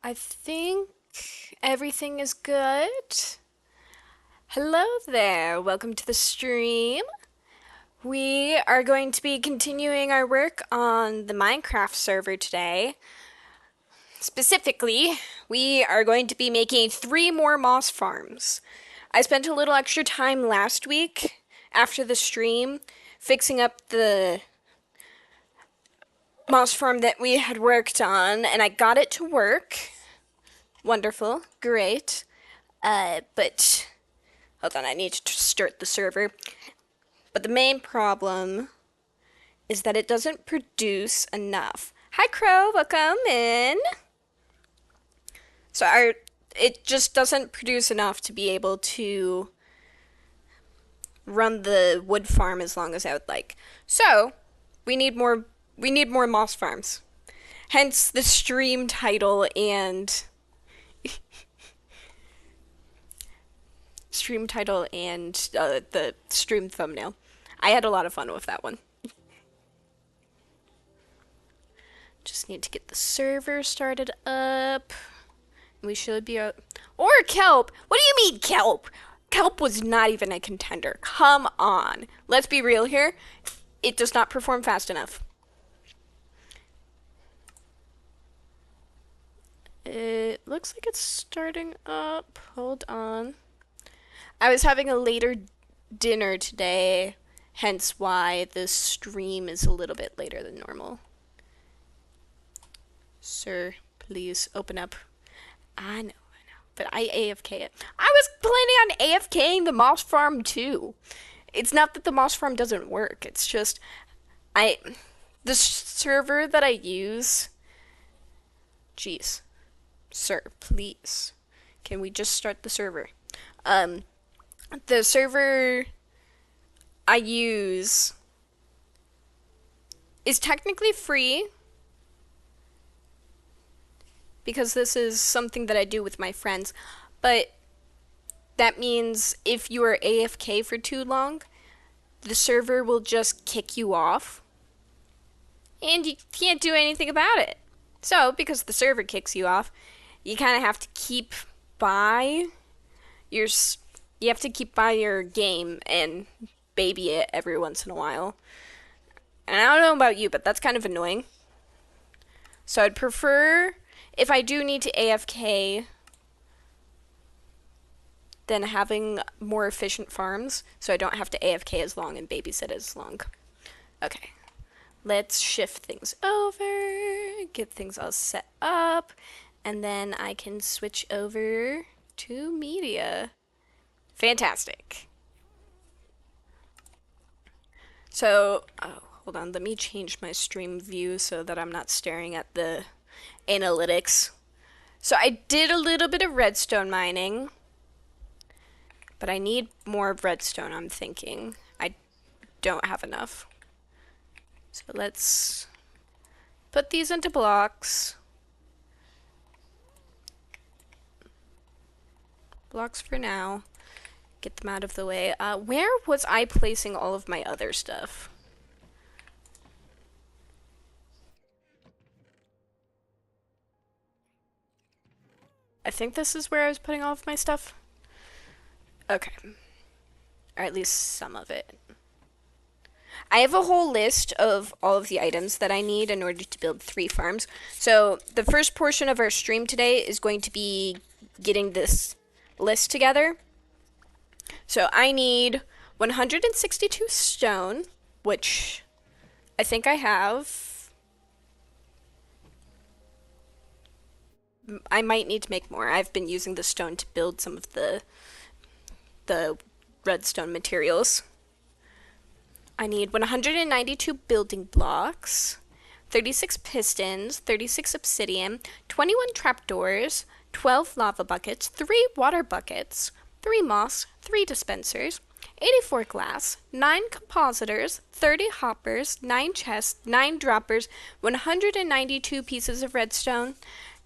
I think everything is good. Hello there. Welcome to the stream. We are going to be continuing our work on the Minecraft server today. Specifically, we are going to be making 3 more moss farms. I spent a little extra time last week after the stream fixing up the moss farm that we had worked on, and I got it to work. Wonderful. Great. But hold on, I need to start the server. But the main problem is that it doesn't produce enough. Hi, Crow. Welcome in. So it just doesn't produce enough to be able to run the wood farm as long as I would like. So we need more. We need more moss farms. Hence the stream title and the stream thumbnail. I had a lot of fun with that one. Just need to get the server started up. We should be out. Or kelp. What do you mean kelp? Kelp was not even a contender. Come on. Let's be real here. It does not perform fast enough. It looks like it's starting up. Hold on. I was having a later dinner today, hence why the stream is a little bit later than normal. Sir, please open up. I know. But I AFK it. I was planning on AFKing the moss farm too. It's not that the moss farm doesn't work. It's just the server that I use. Jeez, sir, please, can we just start the server? The server I use is technically free because this is something that I do with my friends, but that means if you are AFK for too long, the server will just kick you off and you can't do anything about it. So, because the server kicks you off, you kind of have to keep by your your game and baby it every once in a while. And I don't know about you, but that's kind of annoying. So I'd prefer, if I do need to AFK, then having more efficient farms so I don't have to AFK as long and babysit as long. Okay. Let's shift things over, get things all set up, and then I can switch over to media. Fantastic. So, oh, hold on, let me change my stream view so that I'm not staring at the analytics. So I did a little bit of redstone mining, but I need more redstone, I'm thinking. I don't have enough. So let's put these into blocks. Blocks for now. Get them out of the way. Where was I placing all of my other stuff? I think this is where I was putting all of my stuff. Okay. Or at least some of it. I have a whole list of all of the items that I need in order to build 3 farms. So the first portion of our stream today is going to be getting this list together. So I need 162 stone, which I think I have. I might need to make more. I've been using the stone to build some of the redstone materials. I need 192 building blocks, 36 pistons, 36 obsidian, 21 trapdoors, 12 lava buckets, 3 water buckets, 3 moss, 3 dispensers, 84 glass, 9 compositors, 30 hoppers, 9 chests, 9 droppers, 192 pieces of redstone,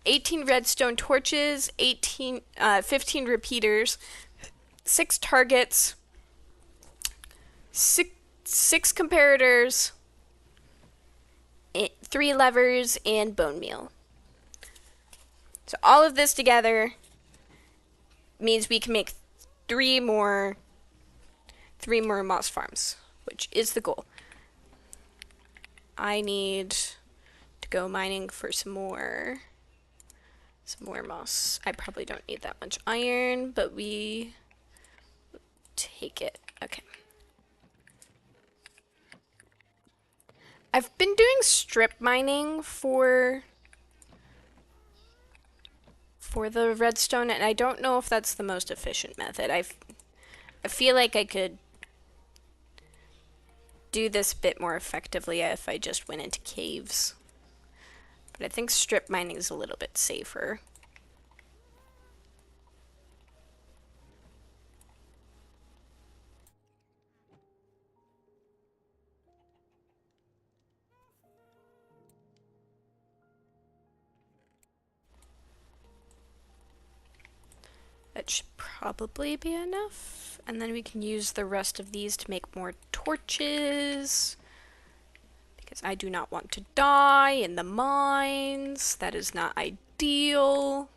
18 redstone torches, 15 repeaters, 6 targets, 6 comparators, 3 levers, and bone meal. So all of this together means we can make three more moss farms, which is the goal. I need to go mining for some more moss. I probably don't need that much iron, but we take it. Okay. I've been doing strip mining for the redstone, and I don't know if that's the most efficient method. I feel like I could do this a bit more effectively if I just went into caves. But I think strip mining is a little bit safer. That should probably be enough. And then we can use the rest of these to make more torches. Because I do not want to die in the mines. That is not ideal.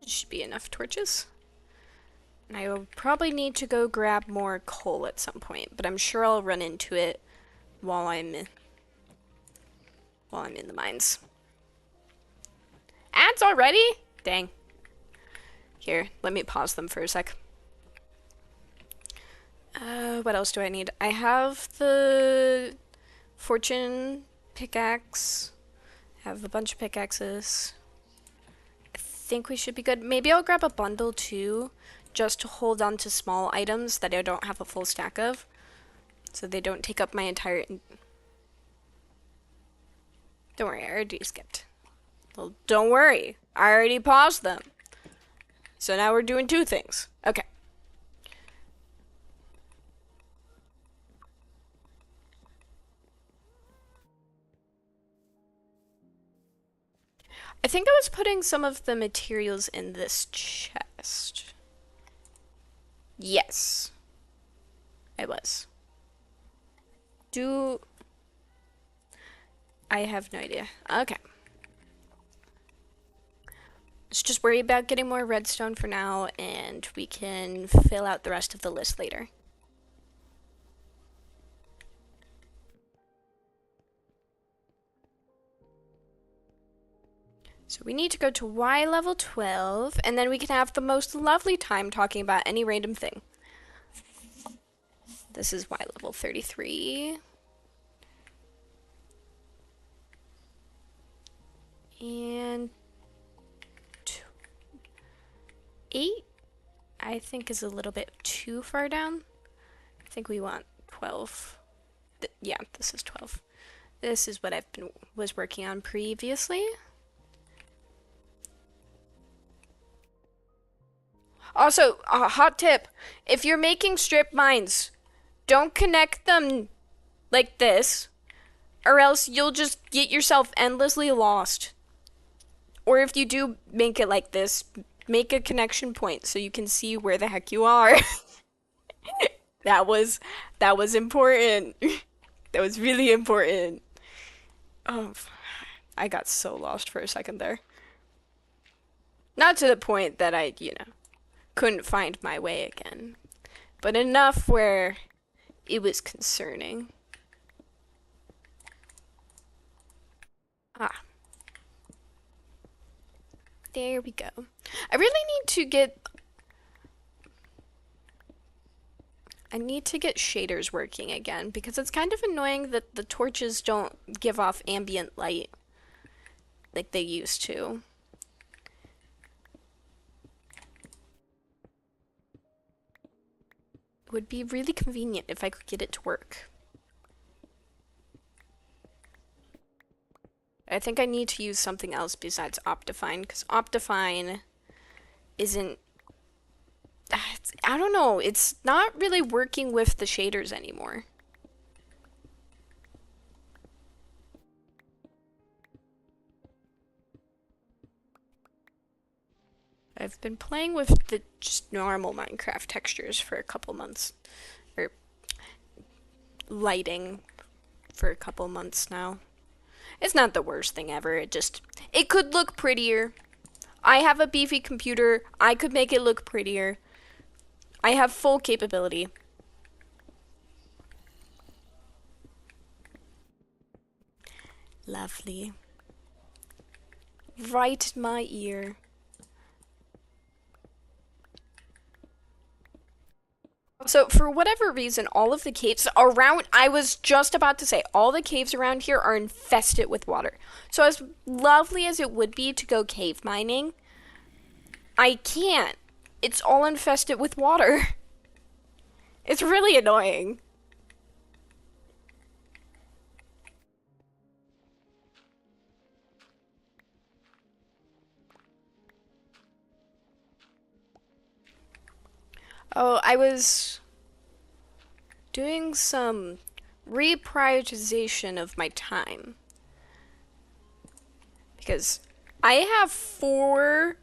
Should be enough torches. And I will probably need to go grab more coal at some point, but I'm sure I'll run into it while I'm in the mines. Ads already? Dang. Here, let me pause them for a sec. What else do I need? I have the fortune pickaxe. I have a bunch of pickaxes. I think we should be good. Maybe I'll grab a bundle too, just to hold on to small items that I don't have a full stack of, so they don't take up my entire... Don't worry, I already skipped. Well, don't worry. I already paused them. So now we're doing two things. Okay. I think I was putting some of the materials in this chest. Yes. I was. I have no idea. Okay. Let's just worry about getting more redstone for now, and we can fill out the rest of the list later. So we need to go to Y level 12, and then we can have the most lovely time talking about any random thing. This is Y level 33. And 8, I think, is a little bit too far down. I think we want 12. Yeah, this is 12. This is what was working on previously. Also, a hot tip. If you're making strip mines, don't connect them like this, or else you'll just get yourself endlessly lost. Or if you do make it like this, make a connection point so you can see where the heck you are. That was important. That was really important. Oh, I got so lost for a second there. Not to the point that I, couldn't find my way again, but enough where it was concerning. Ah. There we go. I really need to get... I need to get shaders working again, because it's kind of annoying that the torches don't give off ambient light like they used to. It would be really convenient if I could get it to work. I think I need to use something else besides Optifine, because Optifine isn't... I don't know, it's not really working with the shaders anymore. I've been playing with the just normal Minecraft textures for a couple months, or lighting for a couple months now. It's not the worst thing ever. It could look prettier. I have a beefy computer. I could make it look prettier. I have full capability. Lovely. Right in my ear. So, for whatever reason, all of the caves around, I was just about to say, all the caves around here are infested with water. So, as lovely as it would be to go cave mining, I can't. It's all infested with water. It's really annoying. Oh, I was doing some reprioritization of my time. Because I have 4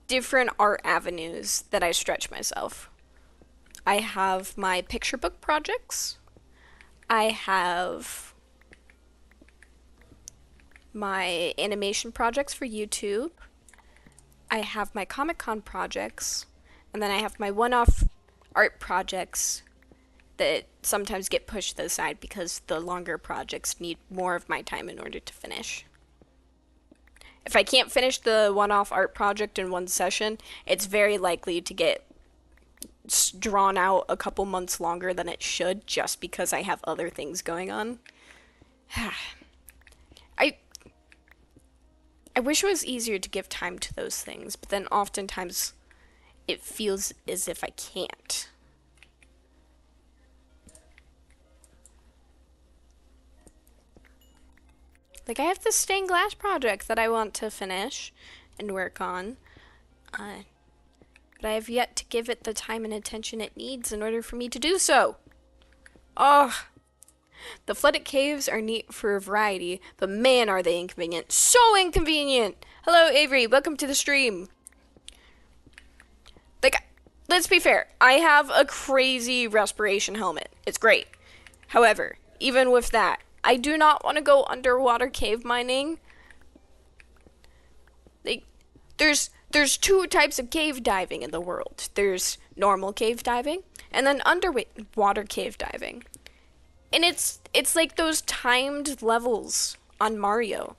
different art avenues that I stretch myself. I have my picture book projects. I have my animation projects for YouTube. I have my Comic Con projects. And then I have my one-off art projects that sometimes get pushed to the side because the longer projects need more of my time in order to finish. If I can't finish the one-off art project in one session, it's very likely to get drawn out a couple months longer than it should just because I have other things going on. I wish it was easier to give time to those things, but then oftentimes it feels as if I can't. Like, I have this stained glass project that I want to finish and work on. But I have yet to give it the time and attention it needs in order for me to do so. Oh, the flooded caves are neat for a variety, but man are they inconvenient. So inconvenient! Hello, Avery. Welcome to the stream. Like, let's be fair. I have a crazy respiration helmet. It's great. However, even with that, I do not want to go underwater cave mining. Like, there's 2 types of cave diving in the world. There's normal cave diving, and then underwater cave diving. And it's like those timed levels on Mario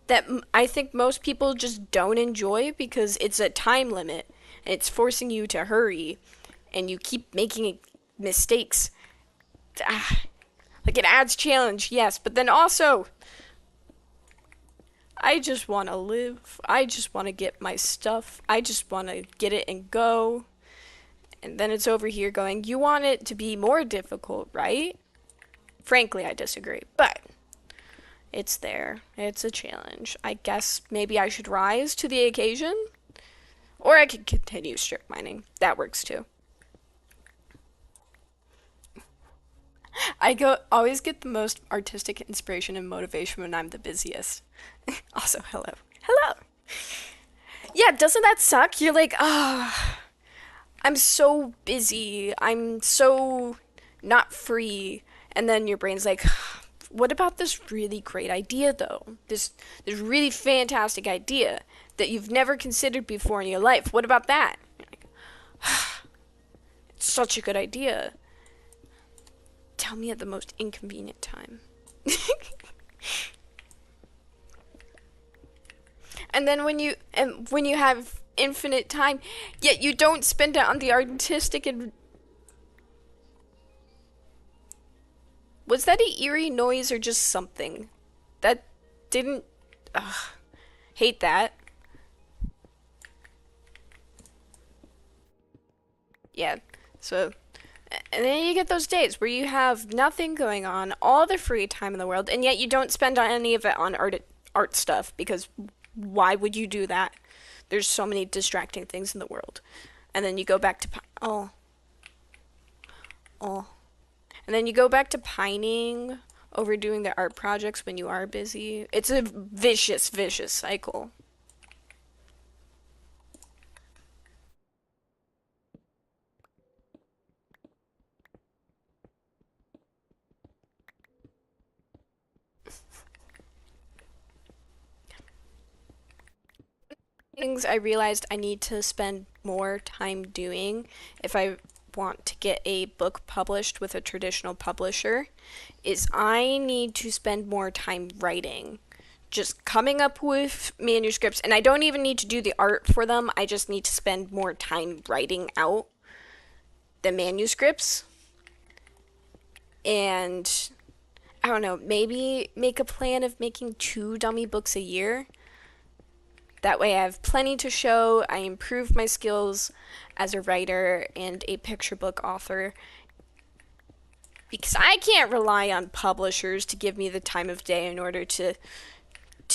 that I think most people just don't enjoy because it's a time limit. And it's forcing you to hurry, and you keep making mistakes. Like, it adds challenge, yes, but then also, I just want to live. I just want to get my stuff. I just want to get it and go. And then it's over here going, you want it to be more difficult, right? Frankly, I disagree, but it's there. It's a challenge. I guess maybe I should rise to the occasion. Or I could continue strip mining. That works too. I always get the most artistic inspiration and motivation when I'm the busiest. Also, hello. Hello! Yeah, doesn't that suck? You're like, I'm so busy. I'm so not free. And then your brain's like, what about this really great idea, though? This really fantastic idea that you've never considered before in your life. What about that? You're like, it's such a good idea. Tell me at the most inconvenient time. And then when you have infinite time, yet you don't spend it on the artistic and was that an eerie noise or just something? That didn't hate that. Yeah. So and then you get those days where you have nothing going on, all the free time in the world, and yet you don't spend any of it on art stuff because why would you do that? There's so many distracting things in the world. And then you go back to oh. And then you go back to pining over doing the art projects when you are busy. It's a vicious cycle. things I realized I need to spend more time doing if I want to get a book published with a traditional publisher is I need to spend more time writing. Just coming up with manuscripts, and I don't even need to do the art for them. I just need to spend more time writing out the manuscripts. And I don't know, maybe make a plan of making 2 dummy books a year. That way I have plenty to show. I improve my skills as a writer and a picture book author. Because I can't rely on publishers to give me the time of day in order to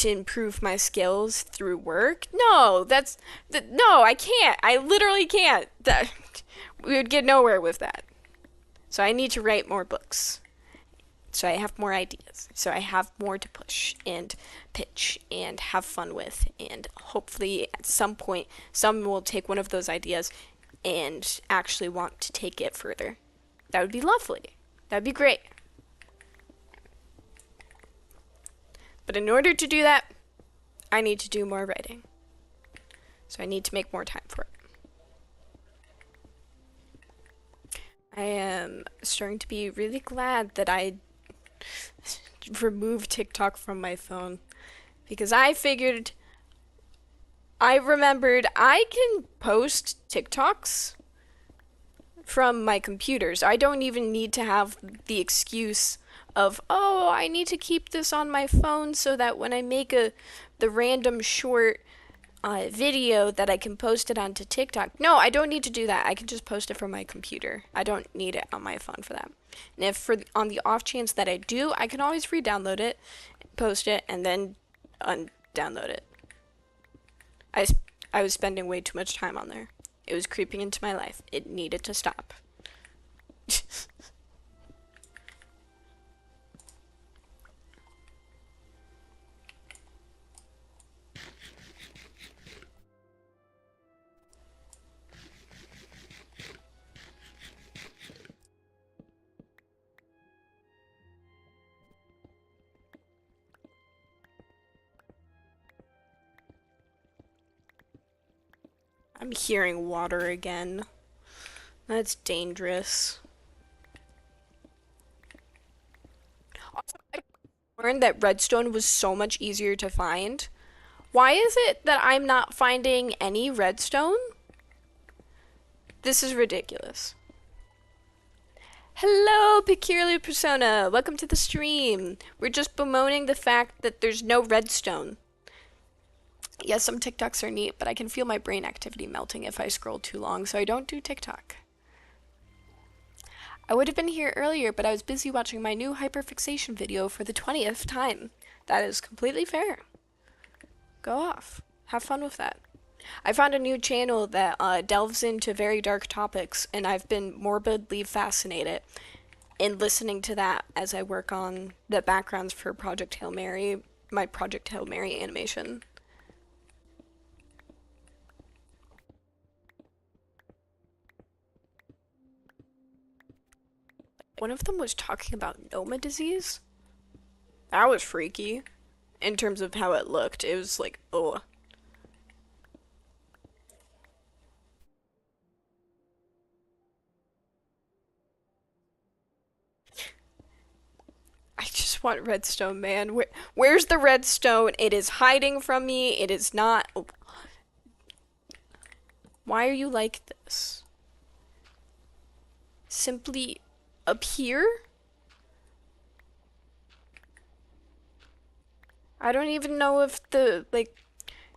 improve my skills through work. No, no, I can't. I literally can't. We would get nowhere with that. So I need to write more books. So I have more ideas. So I have more to push and pitch and have fun with. And hopefully at some point, someone will take one of those ideas and actually want to take it further. That would be lovely. That would be great. But in order to do that, I need to do more writing. So I need to make more time for it. I am starting to be really glad that I removed TikTok from my phone because I remembered I can post TikToks from my computer, so I don't even need to have the excuse of, oh, I need to keep this on my phone so that when I make the random short video that I can post it onto TikTok. No, I don't need to do that. I can just post it from my computer. I don't need it on my phone for that. And if on the off chance that I do, I can always re-download it, post it, and then undownload it. I was spending way too much time on there. It was creeping into my life. It needed to stop. I'm hearing water again. That's dangerous. Also, I learned that redstone was so much easier to find. Why is it that I'm not finding any redstone? This is ridiculous. Hello, Peculiar Persona. Welcome to the stream. We're just bemoaning the fact that there's no redstone. Yes, some TikToks are neat, but I can feel my brain activity melting if I scroll too long, so I don't do TikTok. I would have been here earlier, but I was busy watching my new hyperfixation video for the 20th time. That is completely fair. Go off. Have fun with that. I found a new channel that delves into very dark topics, and I've been morbidly fascinated in listening to that as I work on the backgrounds for Project Hail Mary, my Project Hail Mary animation. One of them was talking about Noma disease. That was freaky in terms of how it looked. It was like, ugh. I just want redstone, man. Where's the redstone? It is hiding from me. It is not. Oh. Why are you like this? Simply appear? I don't even know if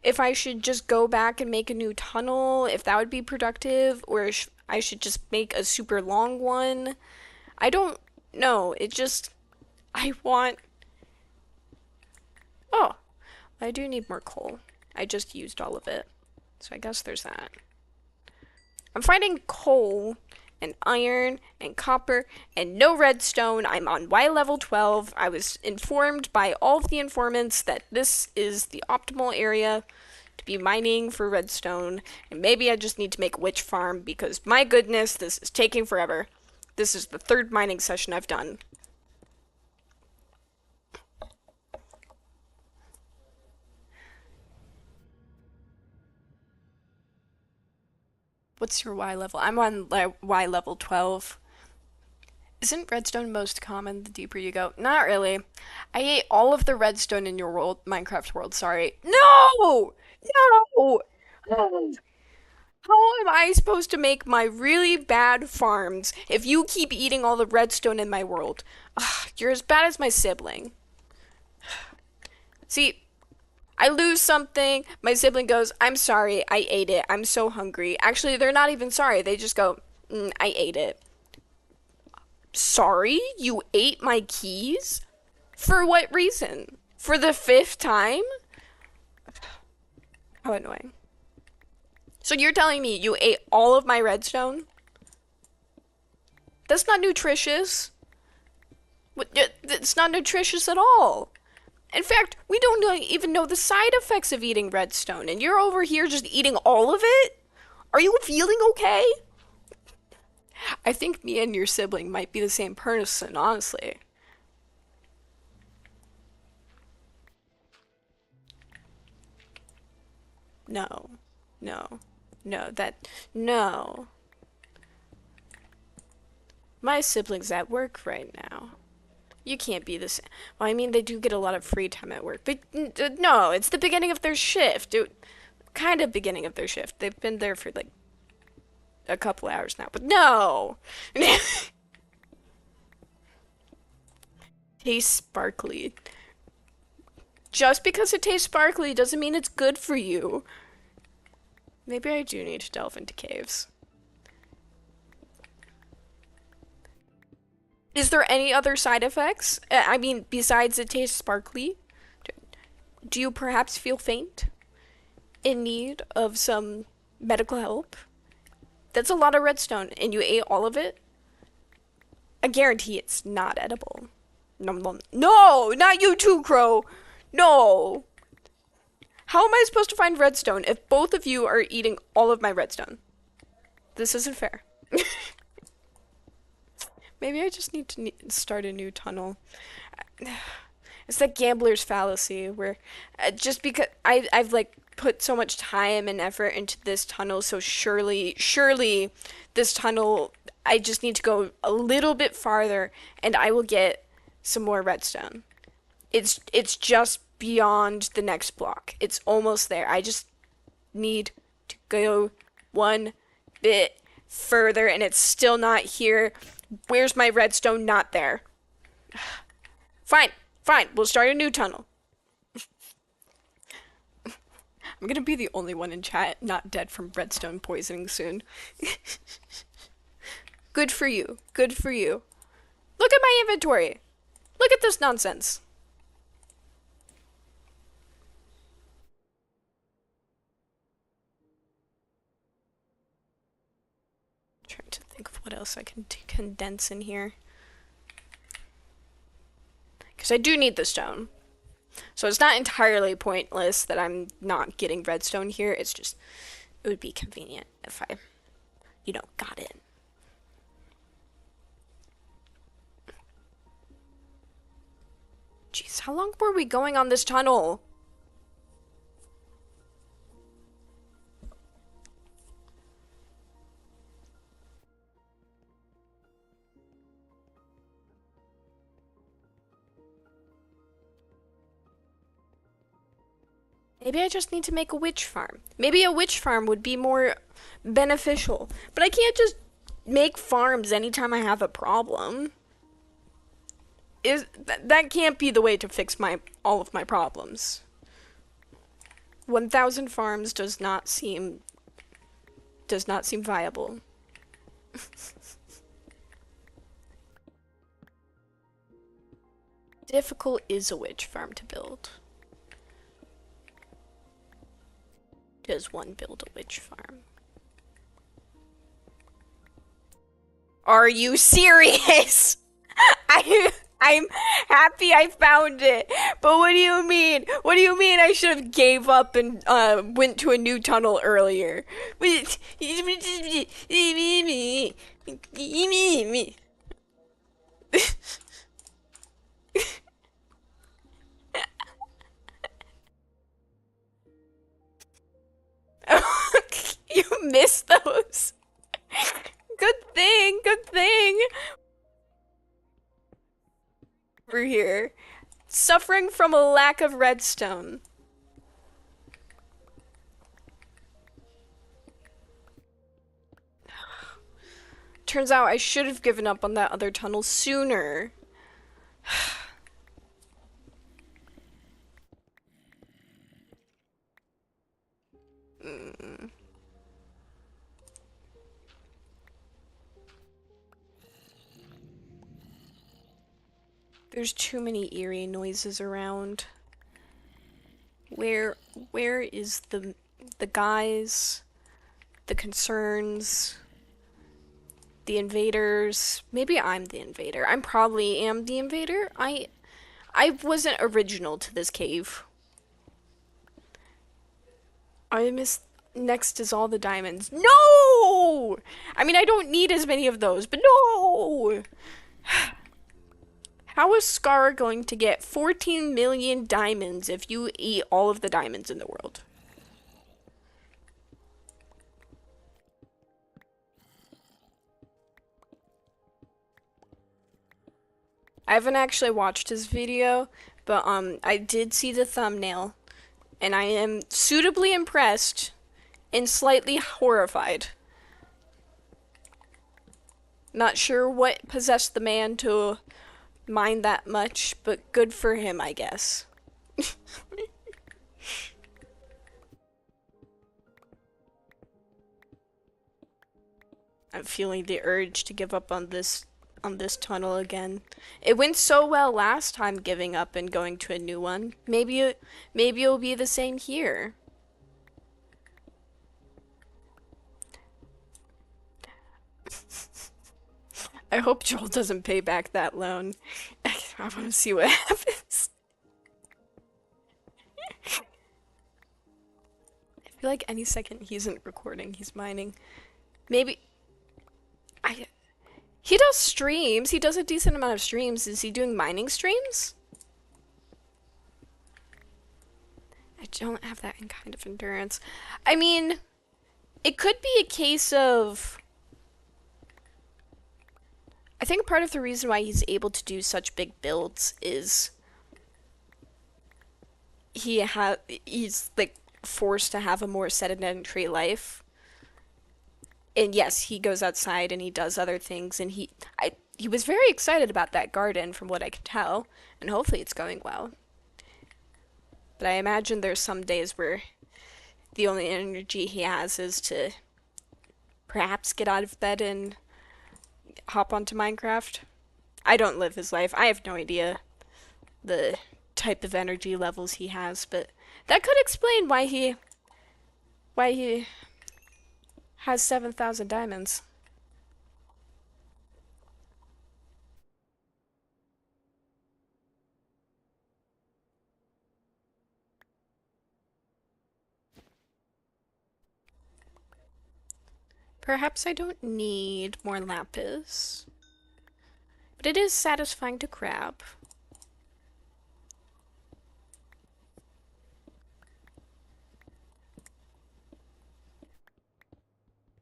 if I should just go back and make a new tunnel, if that would be productive, or if I should just make a super long one. I don't know. I want. Oh, I do need more coal. I just used all of it. So I guess there's that. I'm finding coal and iron and copper and no redstone. I'm on Y level 12. I was informed by all of the informants that this is the optimal area to be mining for redstone, and maybe I just need to make a witch farm because my goodness, this is taking forever. This is the 3rd mining session I've done. What's your Y level? I'm on Y level 12. Isn't redstone most common the deeper you go? Not really. I ate all of the redstone in your world, Minecraft world, sorry. No! No! How am I supposed to make my really bad farms if you keep eating all the redstone in my world? Ugh, you're as bad as my sibling. See, I lose something, my sibling goes, I'm sorry, I ate it, I'm so hungry. Actually, they're not even sorry, they just go, I ate it. Sorry? You ate my keys? For what reason? For the fifth time? How annoying. So you're telling me you ate all of my redstone? That's not nutritious. It's not nutritious at all. In fact, we don't even know the side effects of eating redstone, and you're over here just eating all of it? Are you feeling okay? I think me and your sibling might be the same person, honestly. No. No. No, no. My sibling's at work right now. You can't be the same. Well, I mean, they do get a lot of free time at work, but no, it's the beginning of their shift. Kind of beginning of their shift. They've been there for like a couple hours now, but no. Tastes sparkly. Just because it tastes sparkly doesn't mean it's good for you. Maybe I do need to delve into caves. Is there any other side effects? I mean, besides it tastes sparkly? Do you perhaps feel faint? In need of some medical help? That's a lot of redstone, and you ate all of it? I guarantee it's not edible. Nom nom. No, not you too, Crow. No. How am I supposed to find redstone if both of you are eating all of my redstone? This isn't fair. Maybe I just need to start a new tunnel. It's that gambler's fallacy where just because I've like put so much time and effort into this tunnel, so surely this tunnel, I just need to go a little bit farther and I will get some more redstone. It's just beyond the next block. It's almost there. I just need to go one bit further and it's still not here. Where's my redstone? Not there. Fine, fine. We'll start a new tunnel. I'm gonna be the only one in chat not dead from redstone poisoning soon. Good for you. Good for you. Look at my inventory. Look at this nonsense. Trying to think of what else I can condense in here. Because I do need the stone. So it's not entirely pointless that I'm not getting redstone here. It's just, it would be convenient if I, got it. Jeez, how long were we going on this tunnel? Maybe I just need to make a witch farm. Maybe a witch farm would be more beneficial. But I can't just make farms anytime I have a problem. That can't be the way to fix all of my problems. 1,000 farms does not seem viable. Difficult is a witch farm to build. Does one build a witch farm? Are you serious? I'm happy I found it. But what do you mean? What do you mean I should have gave up and went to a new tunnel earlier? You missed those. Good thing, good thing. Over here. Suffering from a lack of redstone. Turns out I should have given up on that other tunnel sooner. There's too many eerie noises around. Where is the guys, the concerns, the invaders? Maybe I'm the invader. I probably am the invader. I wasn't original to this cave. I miss next is all the diamonds. No! I mean, I don't need as many of those, but no! How is Scar going to get 14 million diamonds if you eat all of the diamonds in the world? I haven't actually watched his video, but I did see the thumbnail, and I am suitably impressed and slightly horrified. Not sure what possessed the man to mind that much, but good for him, I guess. I'm feeling the urge to give up on this tunnel again. It went so well last time giving up and going to a new one. Maybe it'll be the same here. I hope Joel doesn't pay back that loan. I want to see what happens. I feel like any second he isn't recording, he's mining. Maybe he does streams. He does a decent amount of streams. Is he doing mining streams? I don't have that kind of endurance. I mean, it could be a case of I think part of the reason why he's able to do such big builds is he's like forced to have a more sedentary life. And yes, he goes outside and he does other things, and he was very excited about that garden from what I can tell, and hopefully it's going well. But I imagine there's some days where the only energy he has is to perhaps get out of bed and hop onto Minecraft. I don't live his life. I have no idea the type of energy levels he has, but that could explain why he has 7,000 diamonds. Perhaps I don't need more lapis, but it is satisfying to grab.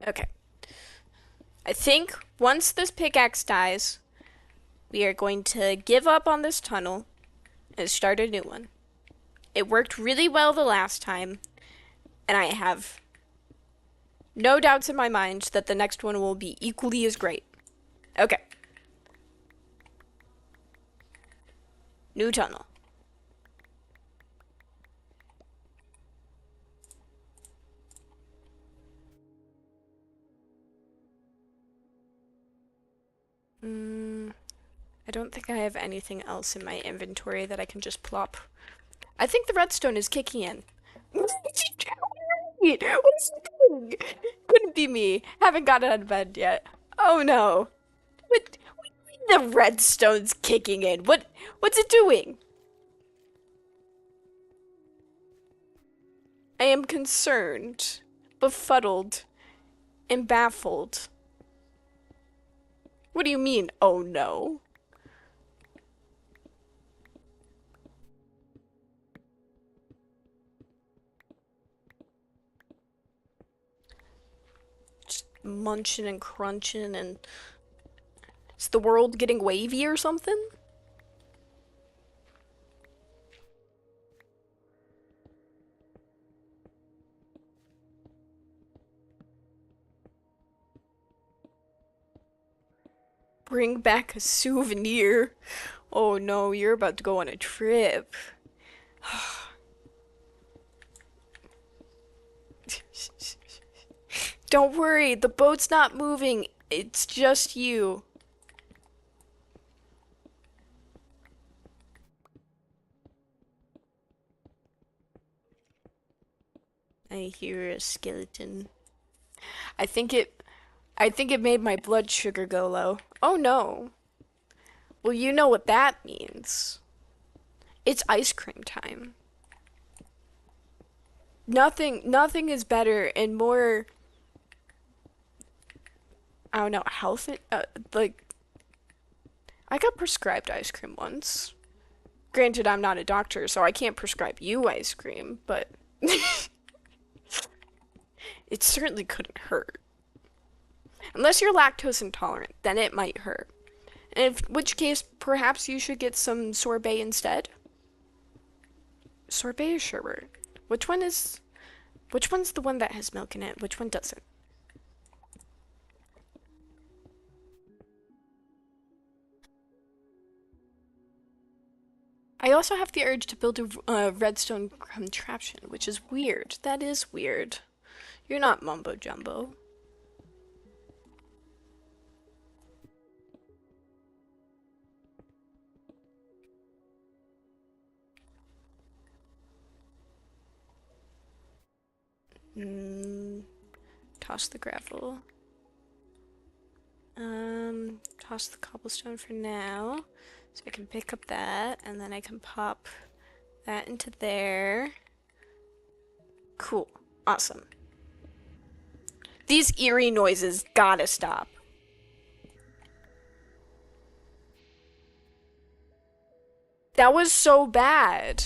Okay. I think once this pickaxe dies, we are going to give up on this tunnel and start a new one. It worked really well the last time, and I have no doubts in my mind that the next one will be equally as great. Okay. New tunnel. I don't think I have anything else in my inventory that I can just plop. I think the redstone is kicking in. What is he doing? Couldn't be me. Haven't got out of bed yet. Oh no. What the redstone's kicking in? What's it doing? I am concerned, befuddled, and baffled. What do you mean, oh no? munching and crunching, and is the world getting wavy or something? Bring back a souvenir. Oh no, you're about to go on a trip. Don't worry, the boat's not moving. It's just you. I hear a skeleton. I think it I think it made my blood sugar go low. Oh no. Well, you know what that means. It's ice cream time. Nothing is better and more, I don't know, healthy. Like, I got prescribed ice cream once. Granted, I'm not a doctor, so I can't prescribe you ice cream, but it certainly couldn't hurt. Unless you're lactose intolerant, then it might hurt. In which case, perhaps you should get some sorbet instead. Sorbet or sherbet? Which one's the one that has milk in it? Which one doesn't? I also have the urge to build a redstone contraption, which is weird. That is weird. You're not mumbo jumbo. Mm, toss the gravel. Toss the cobblestone for now. So I can pick up that, and then I can pop that into there. Cool. Awesome. These eerie noises gotta stop. That was so bad.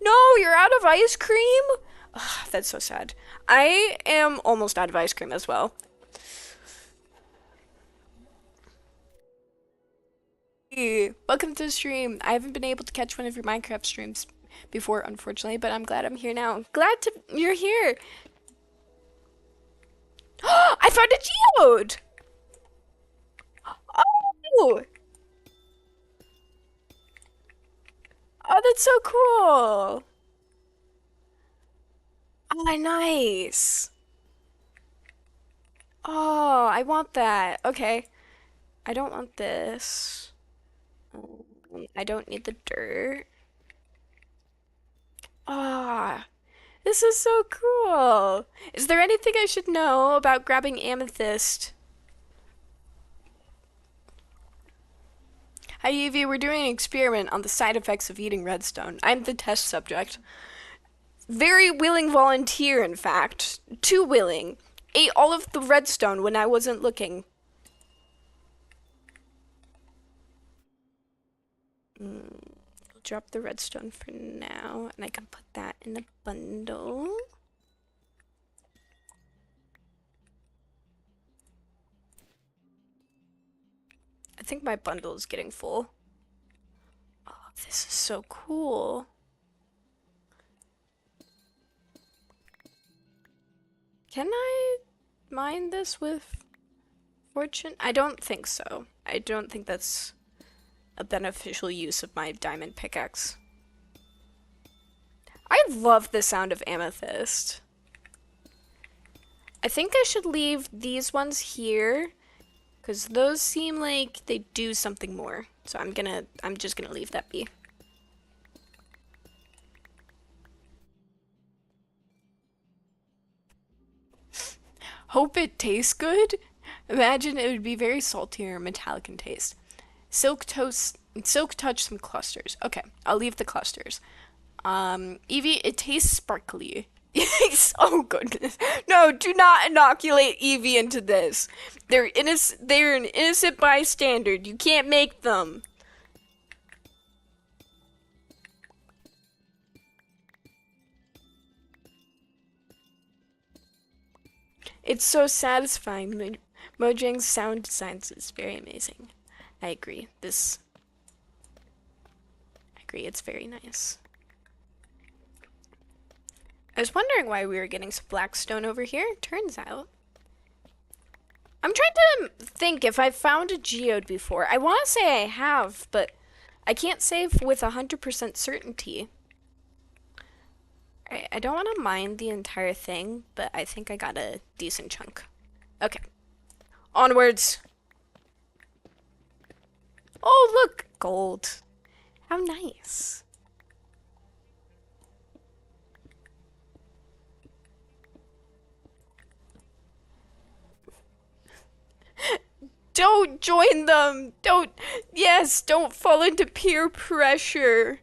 No, you're out of ice cream? Ugh, that's so sad. I am almost out of ice cream as well. Hey, welcome to the stream. I haven't been able to catch one of your Minecraft streams before, unfortunately, but I'm glad I'm here now. Glad to you're here. I found a geode. Oh, oh, that's so cool. Oh, nice. Oh, I want that. Okay. I don't want this. I don't need the dirt. Ah, this is so cool. Is there anything I should know about grabbing amethyst? Hi, Evie. We're doing an experiment on the side effects of eating redstone. I'm the test subject. Very willing volunteer, in fact. Too willing. Ate all of the redstone when I wasn't looking. I'll drop the redstone for now, and I can put that in a bundle. I think my bundle is getting full. Oh, this is so cool. Can I mine this with fortune? I don't think so. I don't think that's a beneficial use of my diamond pickaxe. I love the sound of amethyst. I think I should leave these ones here because those seem like they do something more. So I'm just gonna leave that be. Hope it tastes good. Imagine it would be very salty or metallic in taste. Silk touch some clusters. Okay, I'll leave the clusters. Evie, it tastes sparkly. Oh goodness. No, do not inoculate Evie into this. They're an innocent bystander. You can't make them. It's so satisfying. Mojang's sound designs is very amazing. I agree. I agree. It's very nice. I was wondering why we were getting some blackstone over here. Turns out. I'm trying to think if I've found a geode before. I want to say I have, but I can't say with 100% certainty. I don't want to mine the entire thing, but I think I got a decent chunk. Okay. Onwards. Oh, look! Gold. How nice. Don't join them! Don't fall into peer pressure.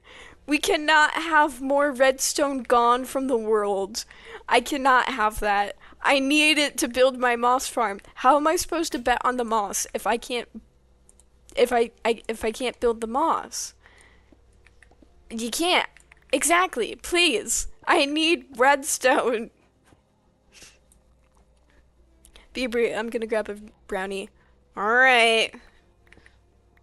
We cannot have more redstone gone from the world. I cannot have that. I need it to build my moss farm. How am I supposed to bet on the moss if I can't if I can't build the moss? You can't. Exactly. Please. I need redstone. Bieber, I'm gonna grab a brownie. Alright.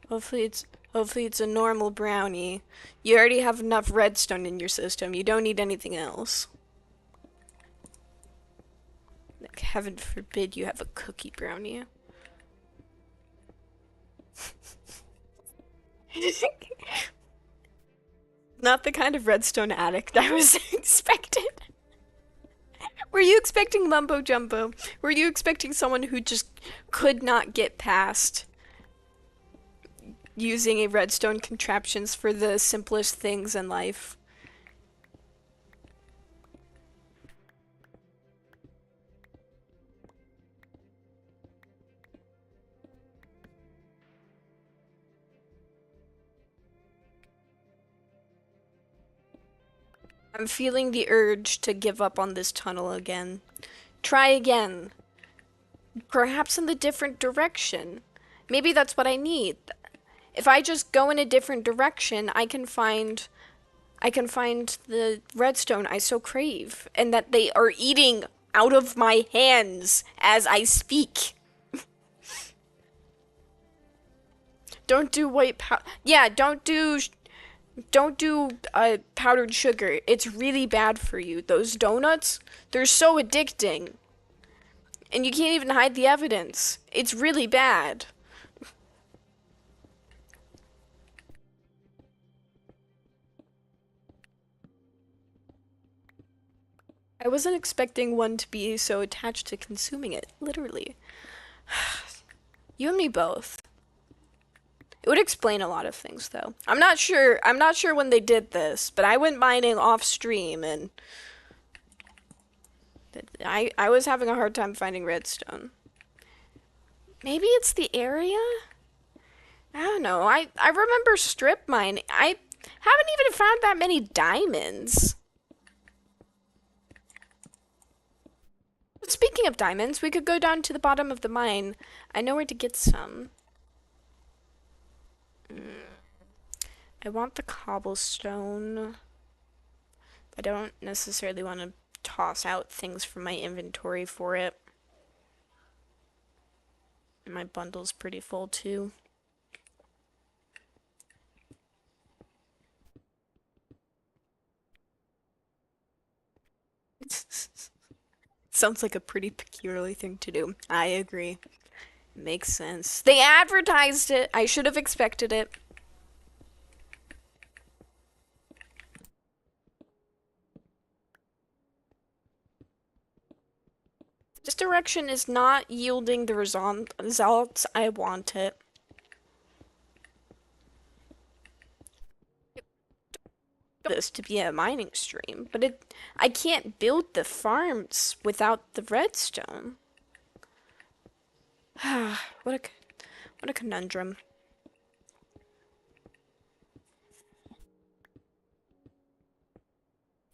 Hopefully it's a normal brownie. You already have enough redstone in your system. You don't need anything else. Like, heaven forbid you have a cookie brownie. Not the kind of redstone addict I was expected. Were you expecting Mumbo Jumbo? Were you expecting someone who just could not get past using a redstone contraptions for the simplest things in life? I'm feeling the urge to give up on this tunnel again. Try again. Perhaps in the different direction. Maybe that's what I need. If I just go in a different direction, I can find the redstone I so crave, and that they are eating out of my hands as I speak. Don't do white powder. Yeah, don't do powdered sugar. It's really bad for you. Those donuts, they're so addicting. And you can't even hide the evidence. It's really bad. I wasn't expecting one to be so attached to consuming it, literally. You and me both. It would explain a lot of things, though. I'm not sure when they did this, but I went mining off stream, and I was having a hard time finding redstone. Maybe it's the area? I don't know. I remember strip mining. I haven't even found that many diamonds. Speaking of diamonds, we could go down to the bottom of the mine. I know where to get some. I want the cobblestone. I don't necessarily want to toss out things from my inventory for it. And my bundle's pretty full too. Sounds like a pretty peculiar thing to do. I agree. Makes sense. They advertised it. I should have expected it. This direction is not yielding the results I wanted. This to be a mining stream, but I can't build the farms without the redstone. What a conundrum.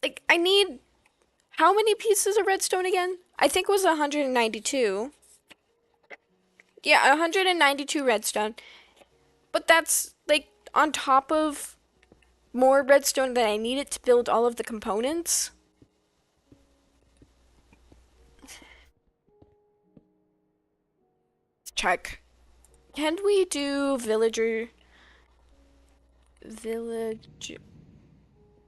Like, I need how many pieces of redstone again? I think it was 192. Yeah, 192 redstone. But that's like on top of more redstone that I needed to build all of the components. check. Can we do villager? Village.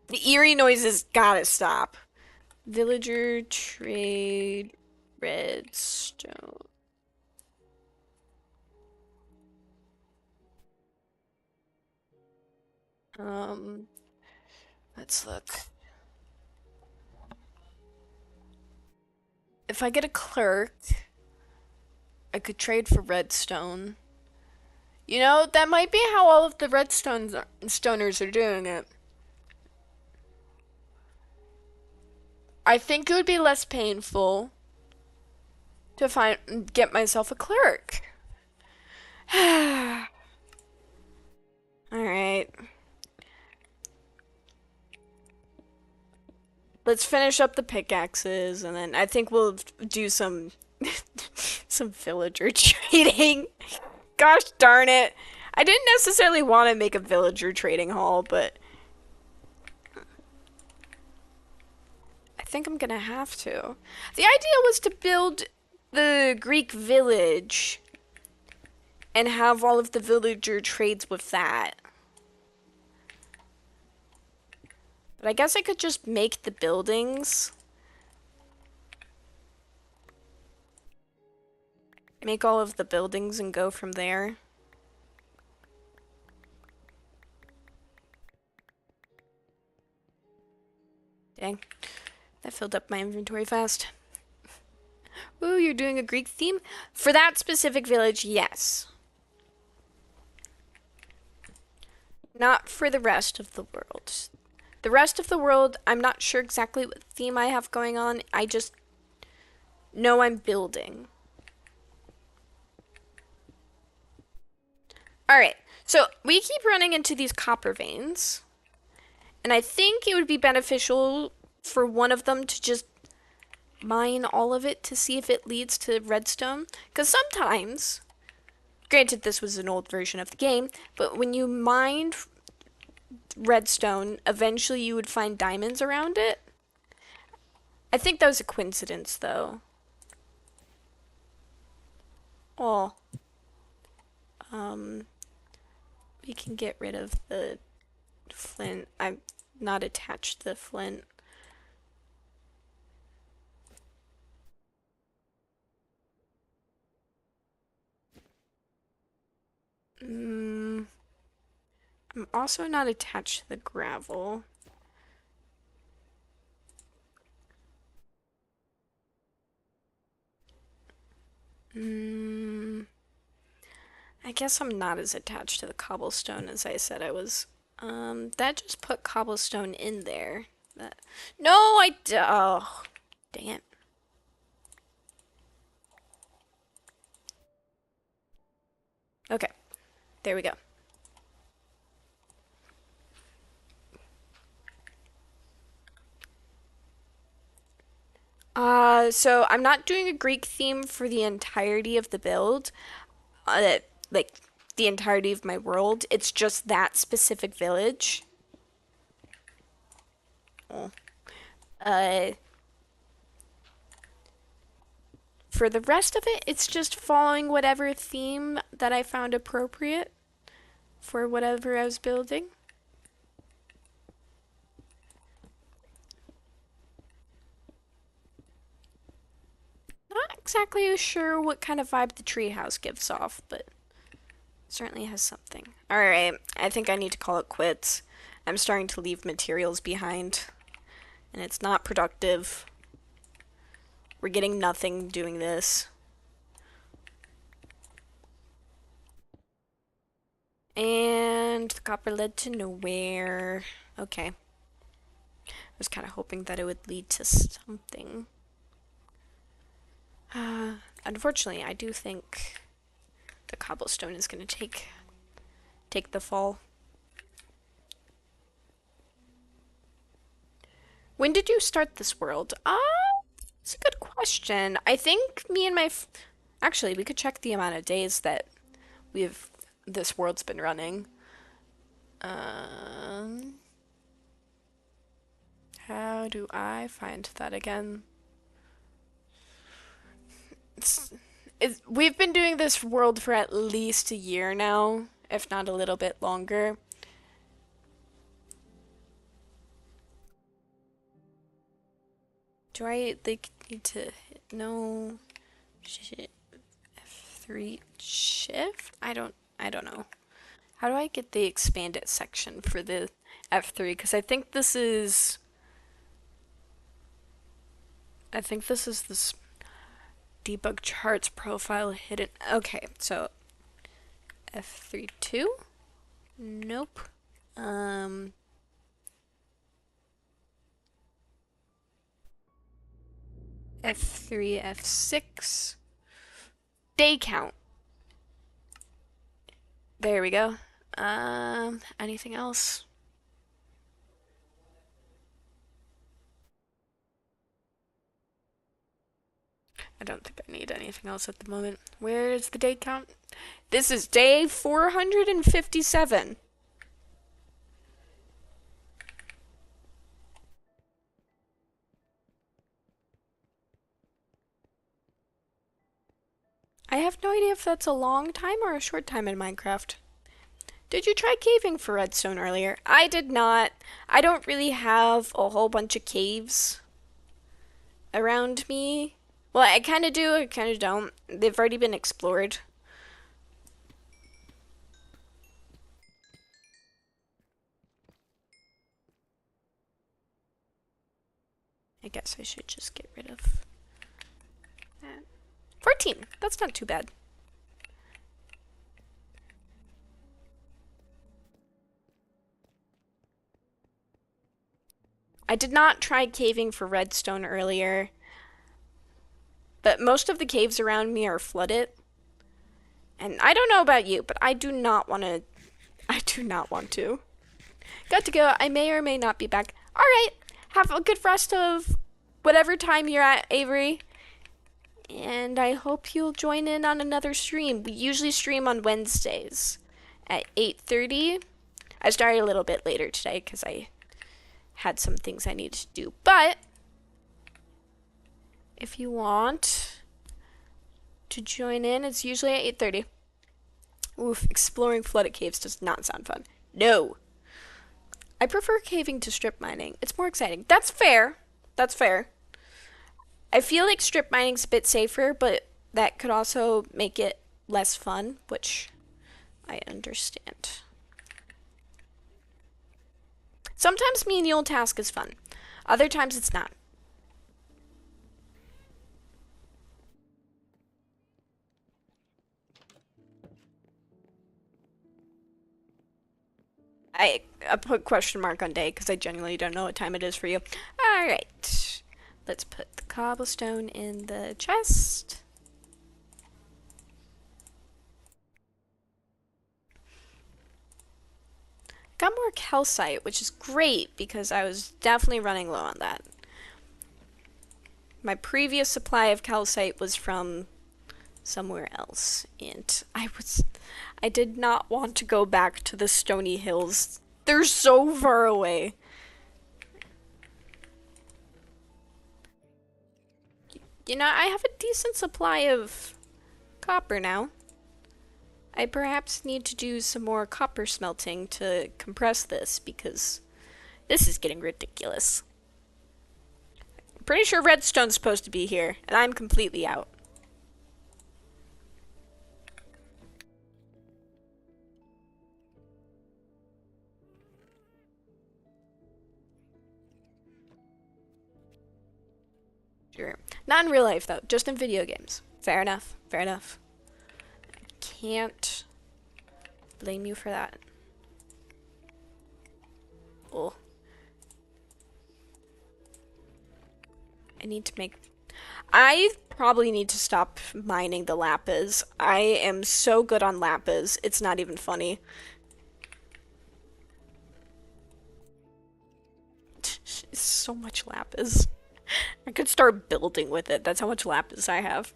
The eerie noises gotta stop. Villager trade redstone. Um, let's look. If I get a clerk, I could trade for redstone. You know, that might be how all of the stoners are doing it. I think it would be less painful to get myself a clerk. All right. Let's finish up the pickaxes, and then I think we'll do some some villager trading. Gosh darn it. I didn't necessarily want to make a villager trading hall, but I think I'm gonna have to. The idea was to build the Greek village and have all of the villager trades with that. But I guess I could just make the buildings. Make all of the buildings and go from there. Dang. That filled up my inventory fast. Ooh, you're doing a Greek theme? For that specific village, yes. Not for the rest of the world. The rest of the world, I'm not sure exactly what theme I have going on. I just know I'm building. Alright, so we keep running into these copper veins. And I think it would be beneficial for one of them to just mine all of it to see if it leads to redstone. Because sometimes, granted this was an old version of the game, but when you mined redstone, eventually you would find diamonds around it. I think that was a coincidence, though. Oh. We can get rid of the flint. I'm not attached to the flint. I'm also not attached to the gravel. I guess I'm not as attached to the cobblestone as I said I was. That just put cobblestone in there. No, oh, dang it. Okay, there we go. So I'm not doing a Greek theme for the entirety of the build. Like, the entirety of my world. It's just that specific village. Oh. For the rest of it, it's just following whatever theme that I found appropriate for whatever I was building. Not exactly sure what kind of vibe the treehouse gives off, but certainly has something. Alright, I think I need to call it quits. I'm starting to leave materials behind, and it's not productive. We're getting nothing doing this. And the copper led to nowhere. Okay. I was kind of hoping that it would lead to something. Unfortunately, I do think the cobblestone is going to take the fall. When did you start this world? It's a good question. I think me and actually, we could check the amount of days that this world's been running. How do I find that again? we've been doing this world for at least a year now, if not a little bit longer. Do I like need to no shit F3 shift? I don't know. How do I get the expanded section for the F3? Because I think this is this debug charts profile hidden. Okay, so F3 2? Nope. F3 F6 day count. There we go. Anything else? I don't think I need anything else at the moment. Where is the day count? This is day 457. I have no idea if that's a long time or a short time in Minecraft. Did you try caving for redstone earlier? I did not. I don't really have a whole bunch of caves around me. Well, I kind of do, I kind of don't. They've already been explored. I guess I should just get rid of that. 14. That's not too bad. I did not try caving for redstone earlier, but most of the caves around me are flooded. And I don't know about you, but I do not want to. I do not want to. Got to go. I may or may not be back. All right. Have a good rest of whatever time you're at, Avery. And I hope you'll join in on another stream. We usually stream on Wednesdays at 8:30. I started a little bit later today because I had some things I needed to do. But if you want to join in, it's usually at 8:30. Oof, exploring flooded caves does not sound fun. No. I prefer caving to strip mining. It's more exciting. That's fair. That's fair. I feel like strip mining's a bit safer, but that could also make it less fun, which I understand. Sometimes menial task is fun. Other times it's not. I put question mark on day because I genuinely don't know what time it is for you. Alright. Let's put the cobblestone in the chest. Got more calcite, which is great because I was definitely running low on that. My previous supply of calcite was from somewhere else, and I did not want to go back to the Stony Hills. They're so far away. You know, I have a decent supply of copper now. I perhaps need to do some more copper smelting to compress this because this is getting ridiculous. I'm pretty sure redstone's supposed to be here, and I'm completely out. Sure. Not in real life, though. Just in video games. Fair enough. Fair enough. I can't blame you for that. Oh. I need to make... I probably need to stop mining the lapis. I am so good on lapis. It's not even funny. It's so much lapis. I could start building with it. That's how much lapis I have.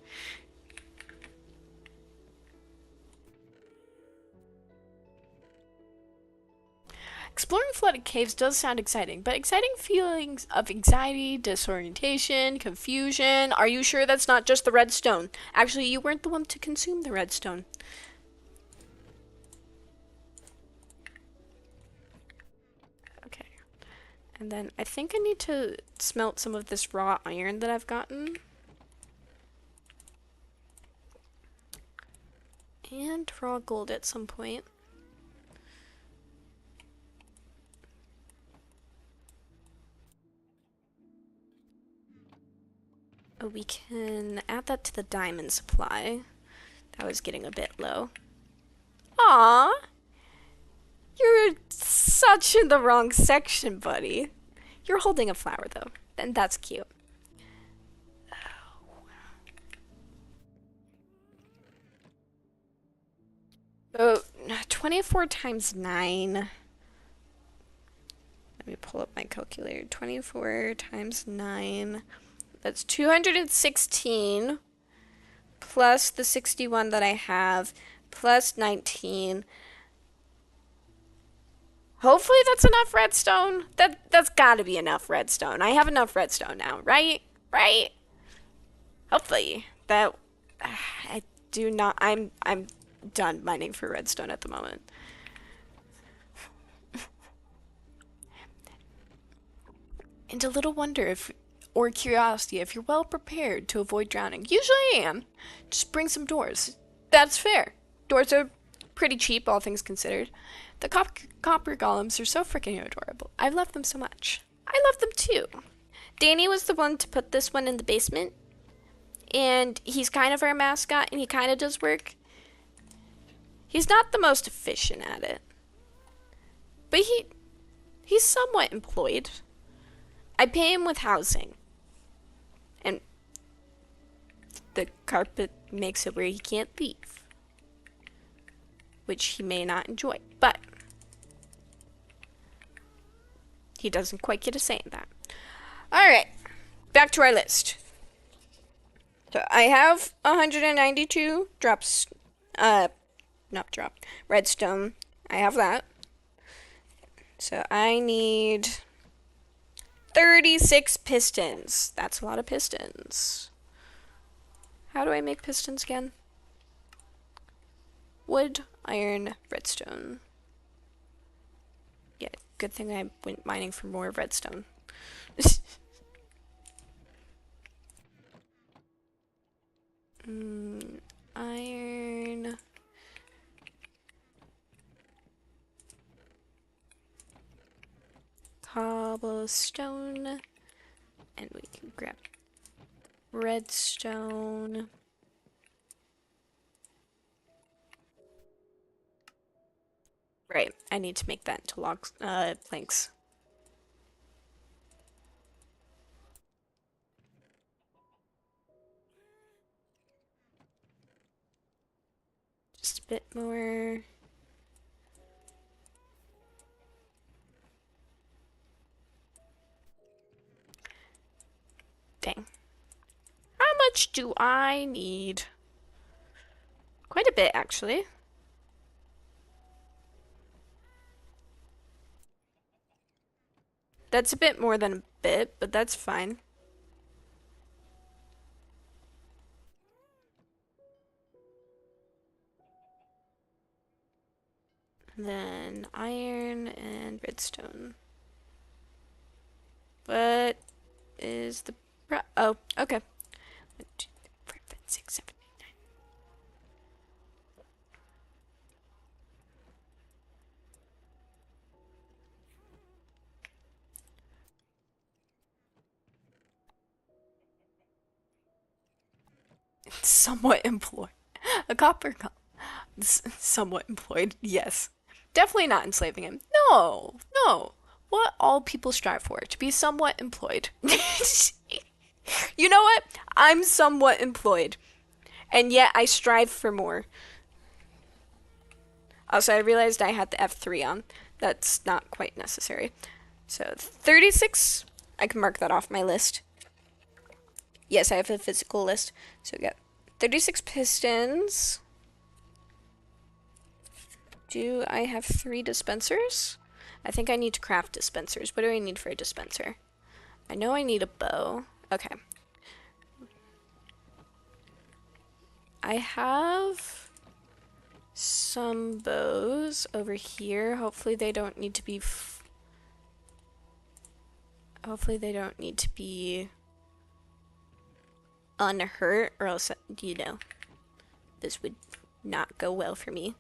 Exploring flooded caves does sound exciting, but exciting feelings of anxiety, disorientation, confusion. Are you sure that's not just the redstone? Actually, you weren't the one to consume the redstone. Okay. And then I think I need to smelt some of this raw iron that I've gotten. And raw gold at some point. Oh, we can add that to the diamond supply. That was getting a bit low. Aww! You're such in the wrong section, buddy. You're holding a flower, though, and that's cute. Oh, 24 times 9. Let me pull up my calculator. 24 times 9. That's 216 plus the 61 that I have plus 19. Hopefully that's enough redstone. That's gotta be enough redstone. I have enough redstone now, right? Right? Hopefully. That I do not I'm done mining for redstone at the moment. And a little wonder if or curiosity if you're well prepared to avoid drowning. Usually I am. Just bring some doors. That's fair. Doors are pretty cheap, all things considered. The copper golems are so freaking adorable. I love them so much. I love them too. Danny was the one to put this one in the basement. And he's kind of our mascot, and he kind of does work. He's not the most efficient at it. But he's somewhat employed. I pay him with housing. And the carpet makes it where he can't leave. Which he may not enjoy. But he doesn't quite get a say in that. Alright. Back to our list. So I have 192 drops. Not drop. Redstone. I have that. So I need 36 pistons. That's a lot of pistons. How do I make pistons again? Wood, iron, redstone. Yeah, good thing I went mining for more redstone. Iron. Cobblestone. And we can grab redstone. Right, I need to make that into logs, planks. Just a bit more. Dang. How much do I need? Quite a bit, actually. That's a bit more than a bit, but that's fine. Then iron and redstone. What is the oh, okay. 1, 2, 3, 4, 5, 6, 7, 8, 9. Somewhat employed. A copper somewhat employed, yes. Definitely not enslaving him. No, no. What all people strive for, to be somewhat employed. You know what? I'm somewhat employed. And yet I strive for more. Also, I realized I had the F3 on. That's not quite necessary. So, 36. I can mark that off my list. Yes, I have a physical list. So, we got 36 pistons. Do I have 3 dispensers? I think I need to craft dispensers. What do I need for a dispenser? I know I need a bow. Okay. I have some bows over here. Hopefully they don't need to be unhurt, or else, you know, this would not go well for me.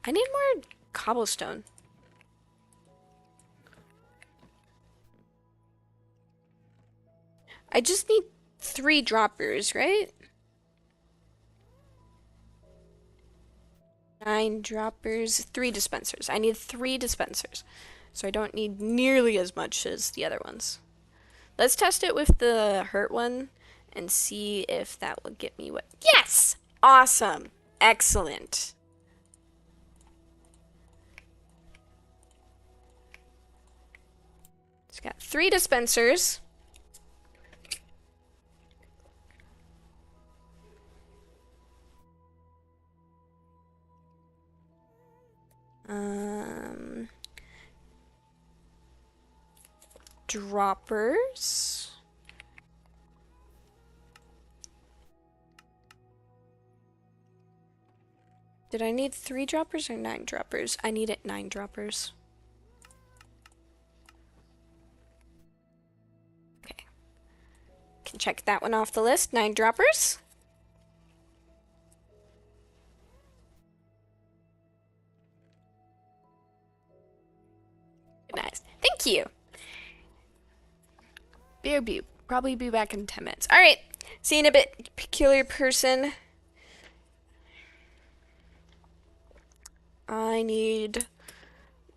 I need more cobblestone. I just need 3 droppers, right? 9 droppers, 3 dispensers. I need 3 dispensers. So I don't need nearly as much as the other ones. Let's test it with the hurt one and see if that will get me what. Yes! Awesome. Excellent. It's got 3 dispensers. Droppers. Did I need 3 droppers or 9 droppers? I needed 9 droppers. Okay. Can check that one off the list. 9 droppers. Nice. Thank you. BRB. Probably be back in 10 minutes. All right. See you in a bit, peculiar person. I need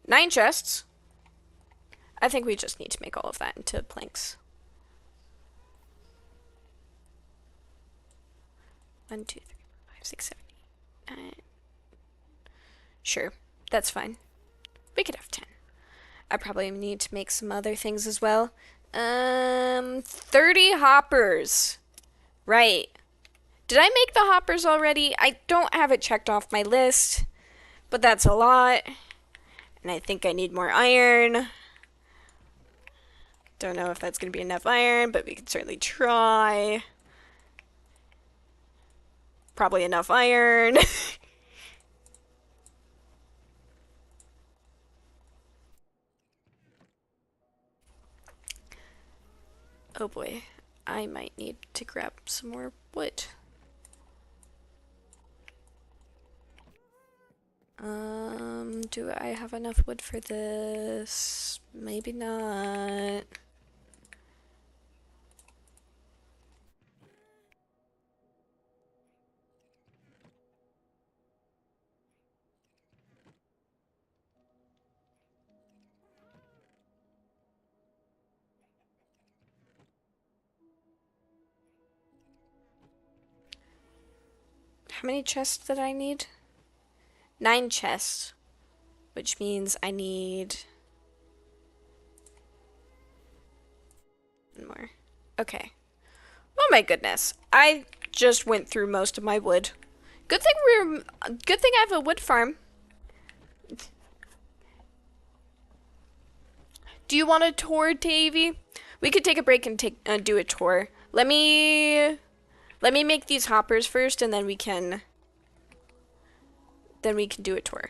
9 chests. I think we just need to make all of that into planks. 1, 2, 3, 4, 5, 6, 7, 8, 9. Sure, that's fine. We could have 10. I probably need to make some other things as well. 30 hoppers. Right. Did I make the hoppers already? I don't have it checked off my list, but that's a lot. And I think I need more iron. Don't know if that's going to be enough iron, but we can certainly try. Probably enough iron. Oh boy, I might need to grab some more wood. Do I have enough wood for this? Maybe not. How many chests did I need? 9 chests, which means I need one more. Okay. Oh my goodness. I just went through most of my wood. Good thing I have a wood farm. Do you want a tour, Tavy? We could take a break and do a tour. Let me make these hoppers first, and then we can do a tour.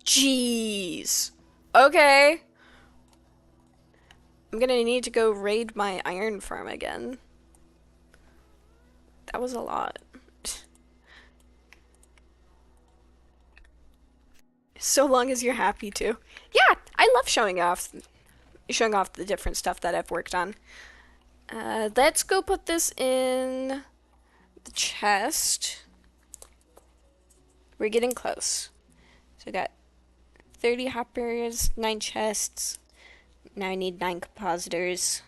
Jeez. Okay. I'm gonna need to go raid my iron farm again. That was a lot. So long as you're happy to. Yeah, I love showing off the different stuff that I've worked on. Let's go put this in the chest. We're getting close. So I got 30 hoppers, 9 chests. Now I need 9 compositors.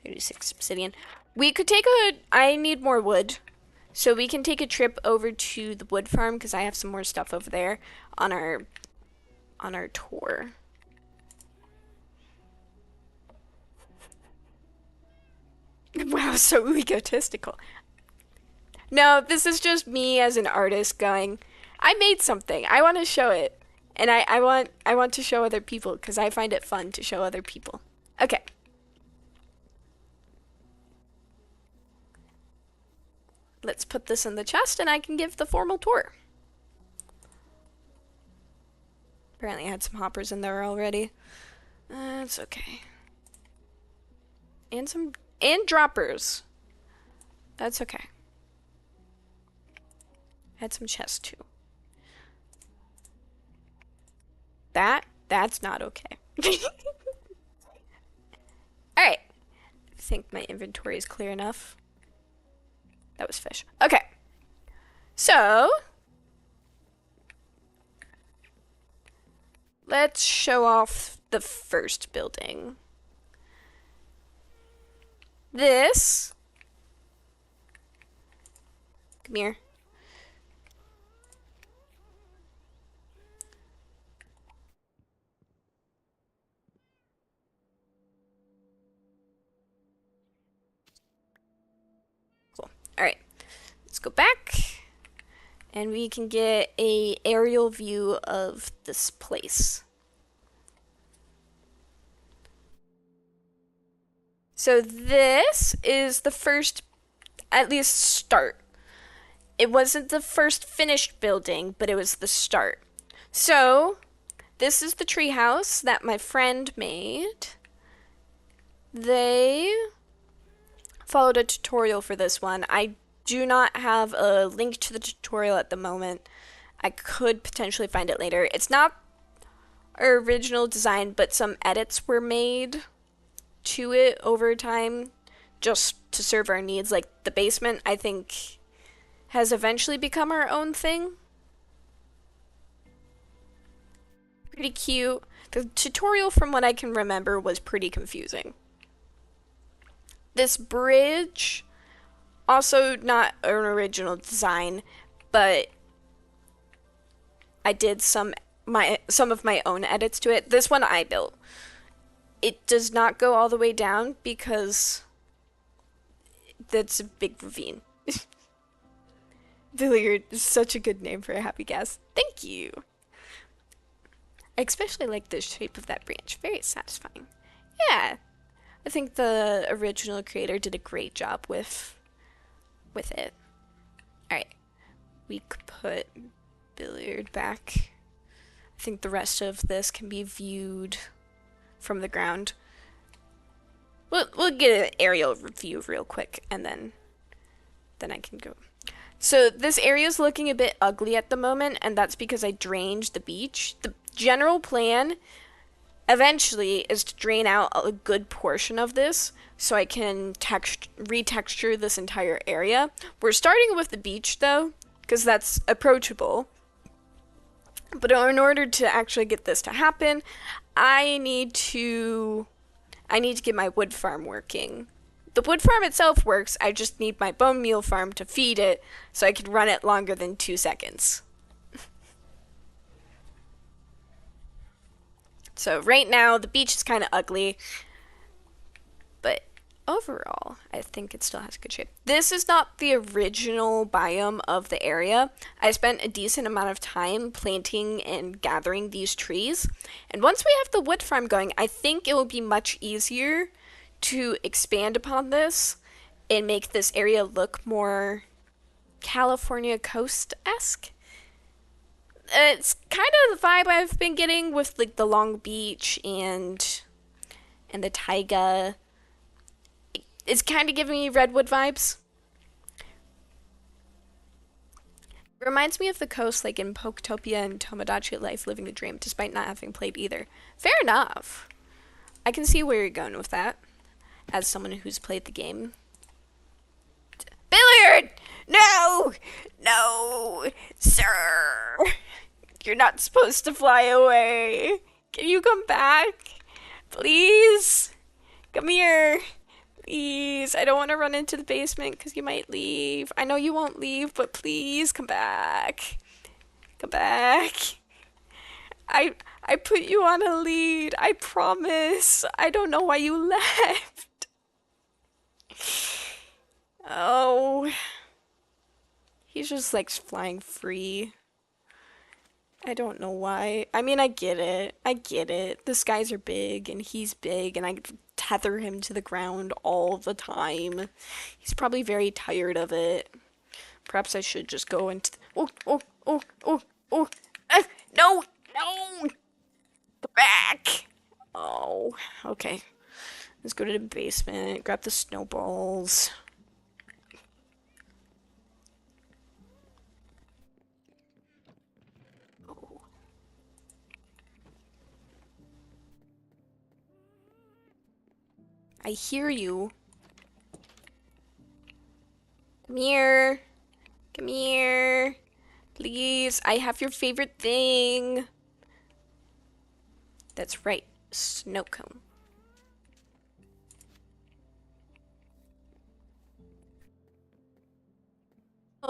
36 obsidian. We could take I need more wood. So we can take a trip over to the wood farm because I have some more stuff over there on our tour. Wow, so egotistical. No, this is just me as an artist going, I made something. I want to show it. And I want to show other people because I find it fun to show other people. Okay. Let's put this in the chest and I can give the formal tour. Apparently I had some hoppers in there already. It's okay. And droppers. That's okay. Had some chests too. That's not okay. Alright. I think my inventory is clear enough. That was fish. Okay. So, let's show off the first building. This. Come here. Cool. Alright. Let's go back. And we can get a aerial view of this place. So this is the first, at least, start. It wasn't the first finished building, but it was the start. So this is the treehouse that my friend made. They followed a tutorial for this one. I do not have a link to the tutorial at the moment. I could potentially find it later. It's not our original design, but some edits were made to it over time just to serve our needs. Like the basement, I think, has eventually become our own thing. Pretty cute. The tutorial, from what I can remember, was pretty confusing. This bridge, also not an original design, but I did some of my own edits to it. This one I built. It does not go all the way down because that's a big ravine. Billiard is such a good name for a happy gas. Thank you. I especially like the shape of that branch. Very satisfying. Yeah. I think the original creator did a great job with it. Alright. We could put Billiard back. I think the rest of this can be viewed from the ground. We'll get an aerial view real quick and then I can go. So this area is looking a bit ugly at the moment, and that's because I drained the beach. The general plan eventually is to drain out a good portion of this so I can retexture this entire area. We're starting with the beach though, because that's approachable. But in order to actually get this to happen, I need to get my wood farm working. The wood farm itself works, I just need my bone meal farm to feed it so I can run it longer than 2 seconds. So right now, the beach is kind of ugly, but overall, I think it still has good shape. This is not the original biome of the area. I spent a decent amount of time planting and gathering these trees, and once we have the wood farm going, I think it will be much easier to expand upon this and make this area look more California coast-esque. It's kind of the vibe I've been getting with like the Long Beach and the taiga. It's kind of giving me redwood vibes. Reminds me of the coast like in Poketopia and Tomodachi Life Living the Dream, despite not having played either. Fair enough. I can see where you're going with that, as someone who's played the game. Billiard! No! No! Sir! You're not supposed to fly away. Can you come back? Please? Come here. Please. I don't want to run into the basement because you might leave. I know you won't leave, but please come back. Come back. I put you on a lead. I promise. I don't know why you left. Oh. He's just like flying free. I don't know why. I mean, I get it. I get it. The skies are big and he's big and I tether him to the ground all the time. He's probably very tired of it. Perhaps I should just go into. Oh, oh, oh, oh, oh. No, no! The back! Oh, okay. Let's go to the basement, grab the snowballs. Oh. I hear you. Come here. Come here. Please, I have your favorite thing. That's right, snow cone.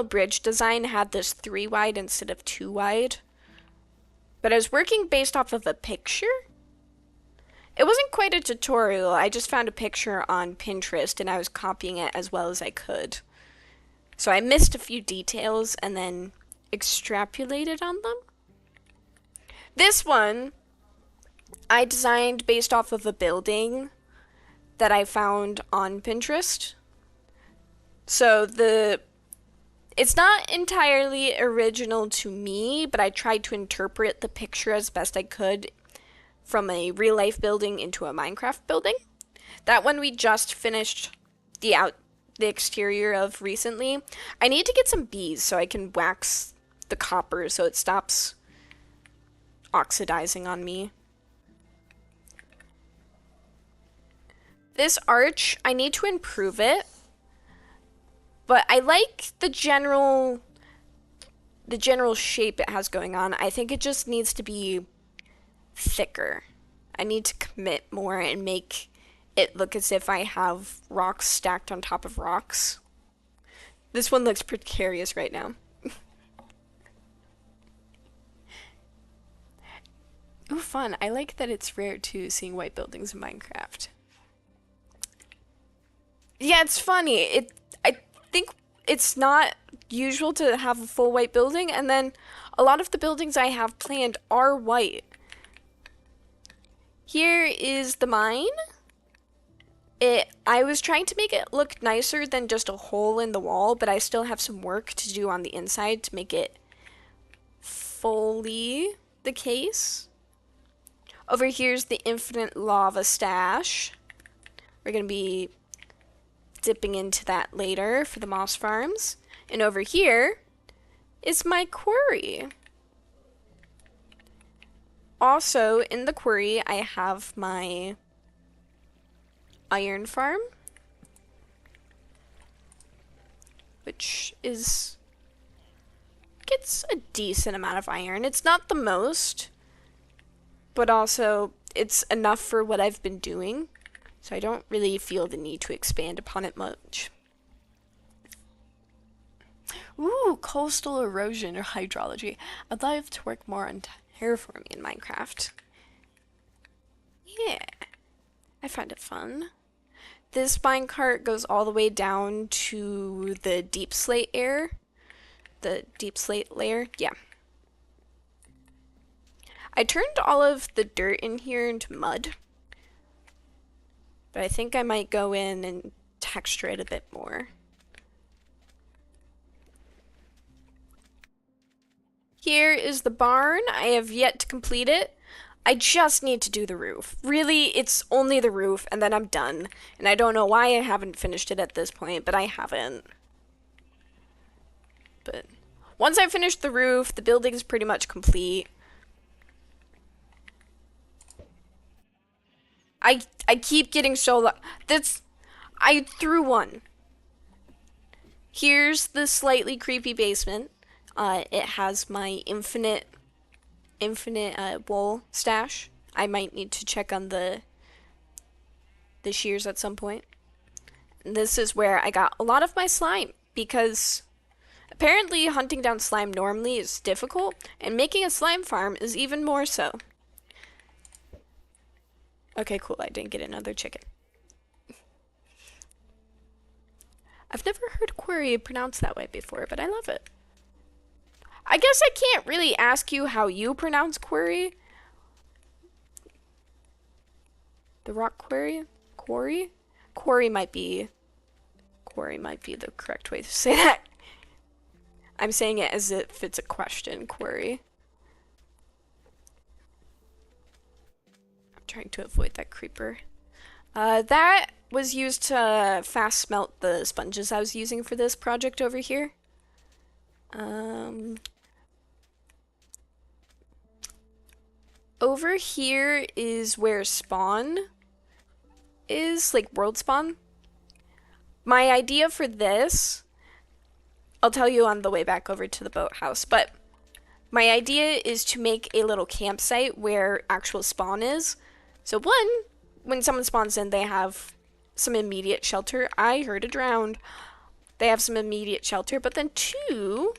Bridge design had this 3 wide instead of 2 wide. But I was working based off of a picture. It wasn't quite a tutorial, I just found a picture on Pinterest and I was copying it as well as I could. So I missed a few details and then extrapolated on them. This one, I designed based off of a building that I found on Pinterest. So it's not entirely original to me, but I tried to interpret the picture as best I could from a real life building into a Minecraft building. That one we just finished the exterior of recently. I need to get some bees so I can wax the copper so it stops oxidizing on me. This arch, I need to improve it. But I like the general shape it has going on. I think it just needs to be thicker. I need to commit more and make it look as if I have rocks stacked on top of rocks. This one looks precarious right now. Ooh, fun. I like that it's rare too, seeing white buildings in Minecraft. Yeah, it's funny. I think it's not usual to have a full white building, and then a lot of the buildings I have planned are white. Here is the mine. I was trying to make it look nicer than just a hole in the wall, but I still have some work to do on the inside to make it fully the case. Over here's the infinite lava stash. We're gonna be dipping into that later for the moss farms. And over here is my quarry. Also, in the quarry, I have my iron farm, which gets a decent amount of iron. It's not the most, but also it's enough for what I've been doing, so I don't really feel the need to expand upon it much. Ooh, coastal erosion or hydrology. I'd love to work more on terraforming in Minecraft. Yeah, I find it fun. This minecart goes all the way down to the deep slate layer. The deep slate layer, yeah. I turned all of the dirt in here into mud, but I think I might go in and texture it a bit more. Here is the barn. I have yet to complete it. I just need to do the roof. Really, it's only the roof, and then I'm done. And I don't know why I haven't finished it at this point, but I haven't. But once I finish the roof, the building's pretty much complete. I keep getting so I threw one. Here's the slightly creepy basement. It has my infinite wool stash. I might need to check on the shears at some point. And this is where I got a lot of my slime, because apparently hunting down slime normally is difficult, and making a slime farm is even more so. Okay, cool, I didn't get another chicken. I've never heard quarry pronounced that way before, but I love it. I guess I can't really ask you how you pronounce quarry. The rock quarry? Quarry? Quarry might be the correct way to say that. I'm saying it as if it's a question, quarry. I'm trying to avoid that creeper. That was used to fast smelt the sponges I was using for this project over here. Over here is where spawn is, like world spawn. My idea for this, I'll tell you on the way back over to the boathouse, but my idea is to make a little campsite where actual spawn is. So one, when someone spawns in, they have some immediate shelter. I heard a drowned. They have some immediate shelter, but then two,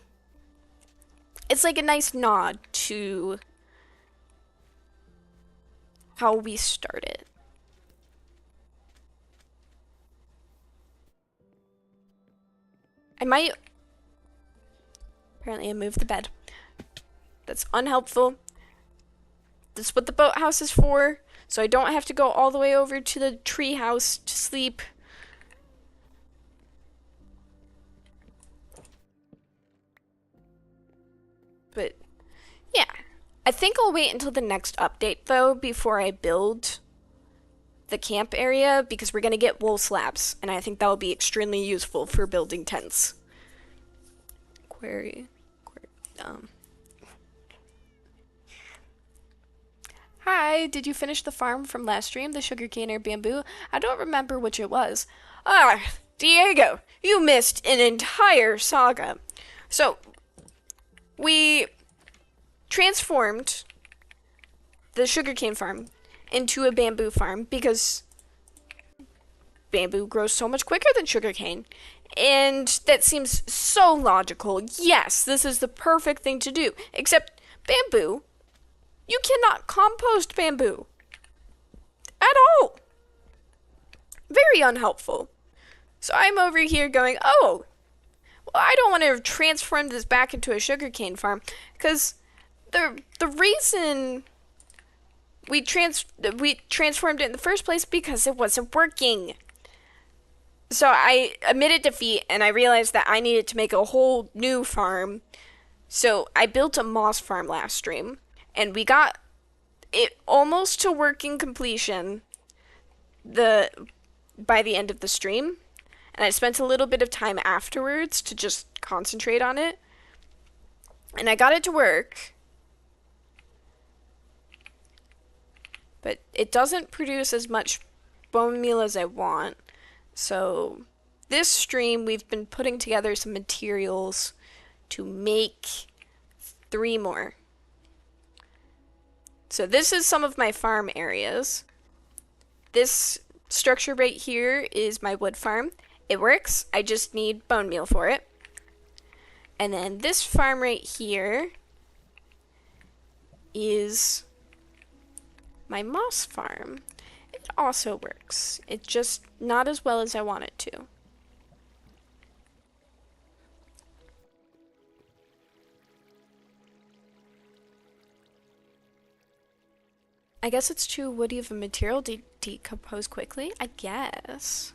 it's like a nice nod to how we started. I might... Apparently I moved the bed. That's unhelpful. That's what the boathouse is for, so I don't have to go all the way over to the tree house to sleep. But, yeah. I think I'll wait until the next update, though, before I build the camp area, because we're going to get wool slabs, and I think that will be extremely useful for building tents. Query. Hi, did you finish the farm from last stream, the sugarcane or bamboo? I don't remember which it was. Ah, Diego, you missed an entire saga. So, we transformed the sugarcane farm into a bamboo farm because bamboo grows so much quicker than sugarcane. And that seems so logical. Yes, this is the perfect thing to do. Except bamboo, you cannot compost bamboo at all. Very unhelpful. So I'm over here going, oh, well, I don't want to transform this back into a sugarcane farm because the reason we transformed it in the first place because it wasn't working. So I admitted defeat and I realized that I needed to make a whole new farm. So I built a moss farm last stream and we got it almost to working completion by the end of the stream. And I spent a little bit of time afterwards to just concentrate on it. And I got it to work. But it doesn't produce as much bone meal as I want. So this stream, we've been putting together some materials to make 3 more. So this is some of my farm areas. This structure right here is my wood farm. It works. I just need bone meal for it. And then this farm right here is my moss farm. It also works. It's just not as well as I want it to. I guess it's too woody of a material to decompose quickly. I guess.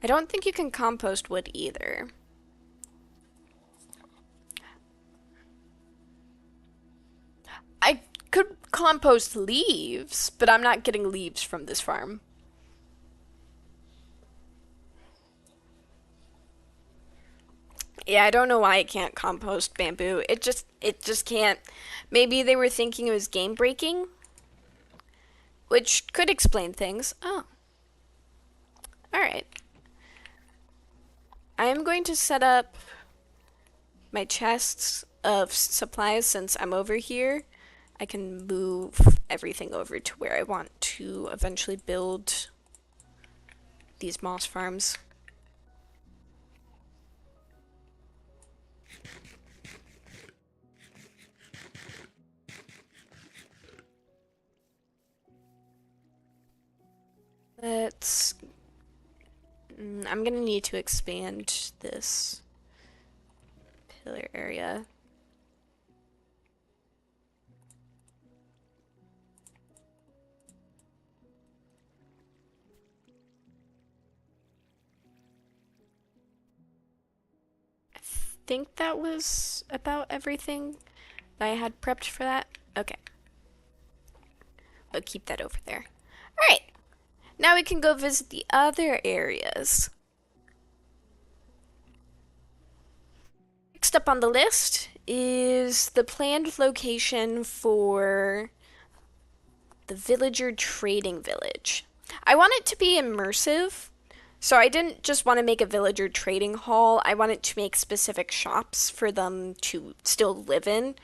I don't think you can compost wood either. I could compost leaves, but I'm not getting leaves from this farm. Yeah, I don't know why it can't compost bamboo. It just can't. Maybe they were thinking it was game breaking, which could explain things. Oh. Alright. I am going to set up my chests of supplies since I'm over here. I can move everything over to where I want to eventually build these moss farms. I'm gonna need to expand this pillar area. I think that was about everything that I had prepped for that. Okay. I'll keep that over there. Alright. Now we can go visit the other areas. Next up on the list is the planned location for the Villager Trading Village. I want it to be immersive, so I didn't just want to make a villager trading hall. I wanted to make specific shops for them to still live in.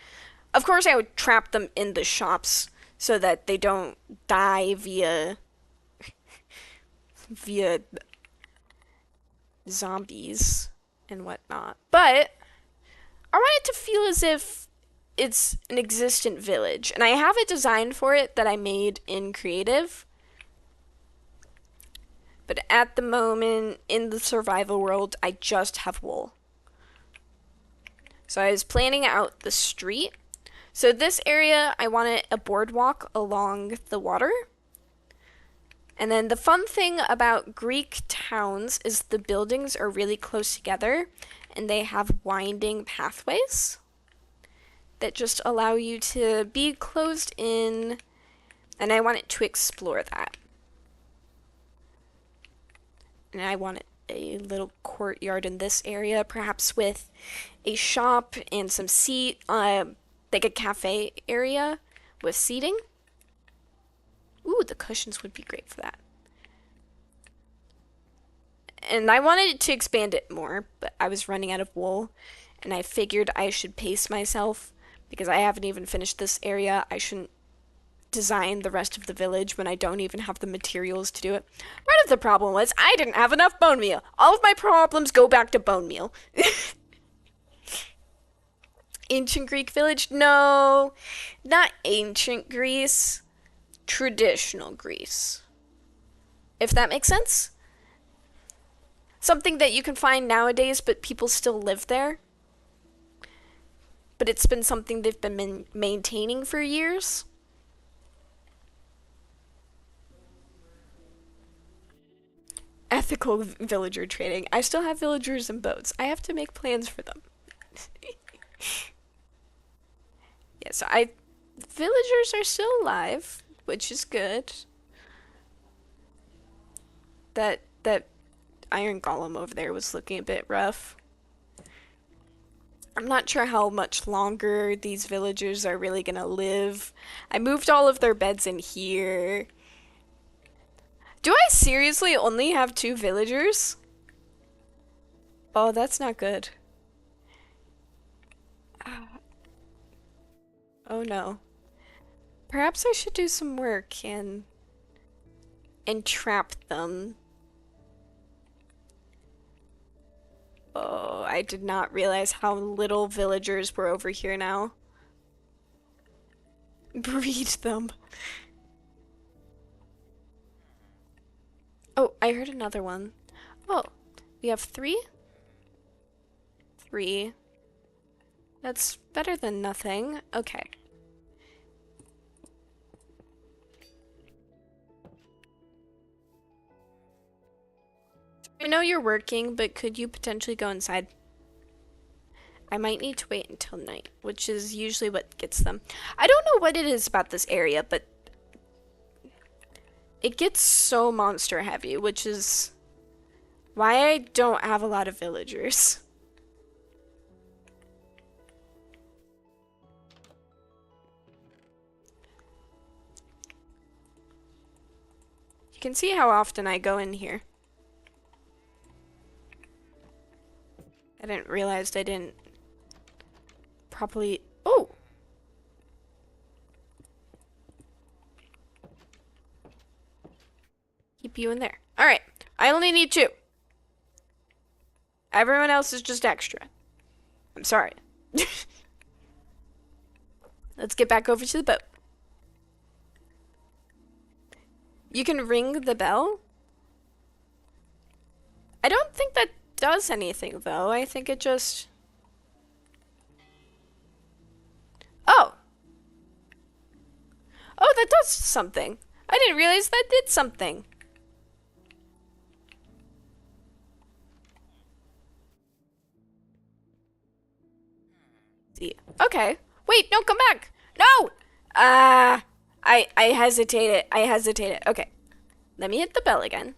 Of course, I would trap them in the shops so that they don't die via zombies and whatnot. But I want it to feel as if it's an existent village, and I have a design for it that I made in Creative. But at the moment, in the survival world, I just have wool. So I was planning out the street. So this area, I wanted a boardwalk along the water. And then the fun thing about Greek towns is the buildings are really close together, and they have winding pathways that just allow you to be closed in, and I want it to explore that. And I want a little courtyard in this area, perhaps with a shop and some like a cafe area with seating. Ooh, the cushions would be great for that. And I wanted to expand it more, but I was running out of wool, and I figured I should pace myself because I haven't even finished this area. I shouldn't design the rest of the village when I don't even have the materials to do it. Part of the problem was I didn't have enough bone meal. All of my problems go back to bone meal. Ancient Greek village? No, not ancient Greece. Traditional Greece. If that makes sense? Something that you can find nowadays, but people still live there. But it's been something they've been maintaining for years. Ethical villager trading. I still have villagers and boats. I have to make plans for them. Yeah, so villagers are still alive, which is good. That iron golem over there was looking a bit rough. I'm not sure how much longer these villagers are really gonna live. I moved all of their beds in here. Do I seriously only have 2 villagers? Oh, that's not good. Oh no. Perhaps I should do some work and trap them. Oh, I did not realize how little villagers were over here now. Breed them. Oh, I heard another one. Oh, we have 3? 3. That's better than nothing. Okay. I know you're working, but could you potentially go inside? I might need to wait until night, which is usually what gets them. I don't know what it is about this area, but it gets so monster heavy, which is why I don't have a lot of villagers. You can see how often I go in here. I didn't realize I didn't properly... Oh! Keep you in there. Alright, I only need 2. Everyone else is just extra. I'm sorry. Let's get back over to the boat. You can ring the bell. I don't think that does anything, though. I think it just... Oh! Oh, that does something. I didn't realize that did something. See. Okay. Wait, no, come back. No! I hesitated. I hesitated. Okay. Let me hit the bell again.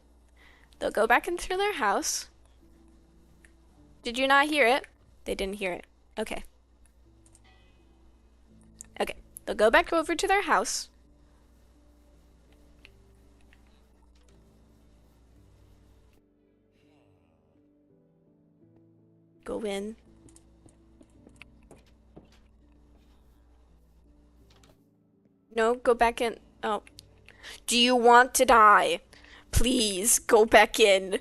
They'll go back into their house. Did you not hear it? They didn't hear it. Okay. Okay. They'll go back over to their house. Go in. No, go back in. Oh. Do you want to die? Please, go back in.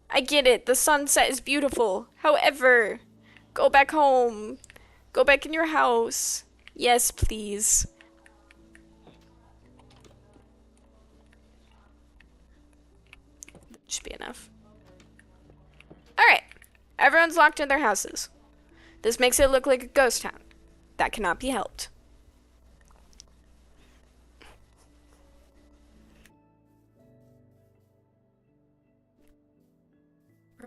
I get it. The sunset is beautiful. However, go back home. Go back in your house. Yes, please. That should be enough. Alright. Everyone's locked in their houses. This makes it look like a ghost town. That cannot be helped.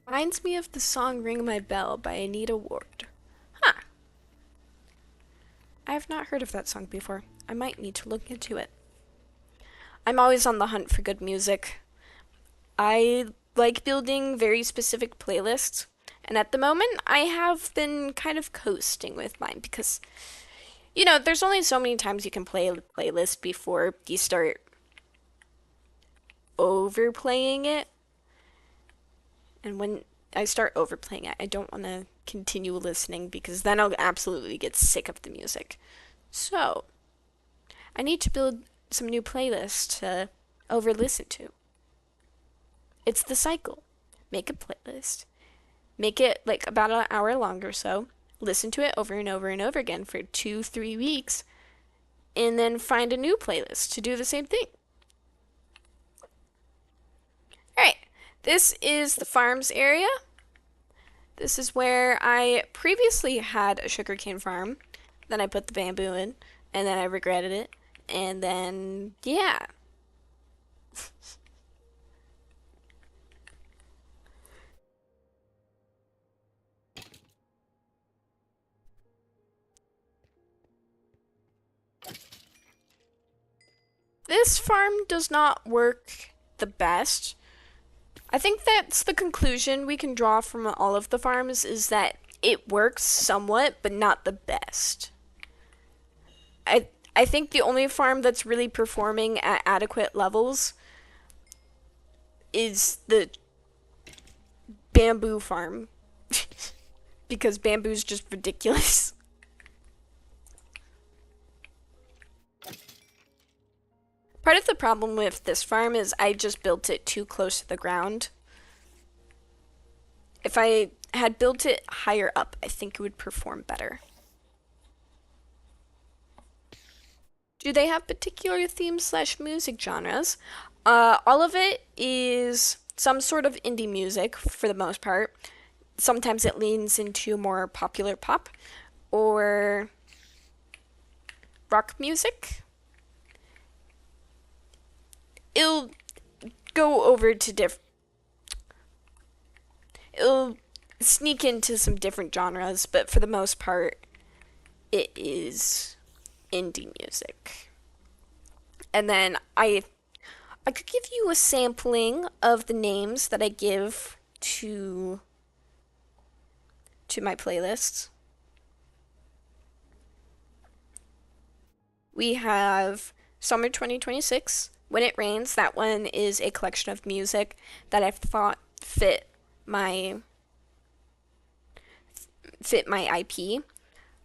Reminds me of the song Ring My Bell by Anita Ward. Huh. I have not heard of that song before. I might need to look into it. I'm always on the hunt for good music. I like building very specific playlists, and at the moment I have been kind of coasting with mine because, you know, there's only so many times you can play a playlist before you start overplaying it. And when I start overplaying it, I don't want to continue listening because then I'll absolutely get sick of the music. So, I need to build some new playlists to over-listen to. It's the cycle. Make a playlist. Make it like about an hour long or so. Listen to it over and over and over again for 2-3 weeks. And then find a new playlist to do the same thing. Alright. This is the farms area. This is where I previously had a sugarcane farm. Then I put the bamboo in, and then I regretted it. And then, yeah. This farm does not work the best. I think that's the conclusion we can draw from all of the farms is that it works somewhat, but not the best. I think the only farm that's really performing at adequate levels is the bamboo farm. Because bamboo's just ridiculous. Part of the problem with this farm is I just built it too close to the ground. If I had built it higher up, I think it would perform better. Do they have particular themes / music genres? All of it is some sort of indie music for the most part. Sometimes it leans into more popular pop or rock music. It'll go over to it'll sneak into some different genres, but for the most part, it is indie music. And then I could give you a sampling of the names that I give to my playlists. We have Summer 2026, When It Rains. That one is a collection of music that I thought fit my IP.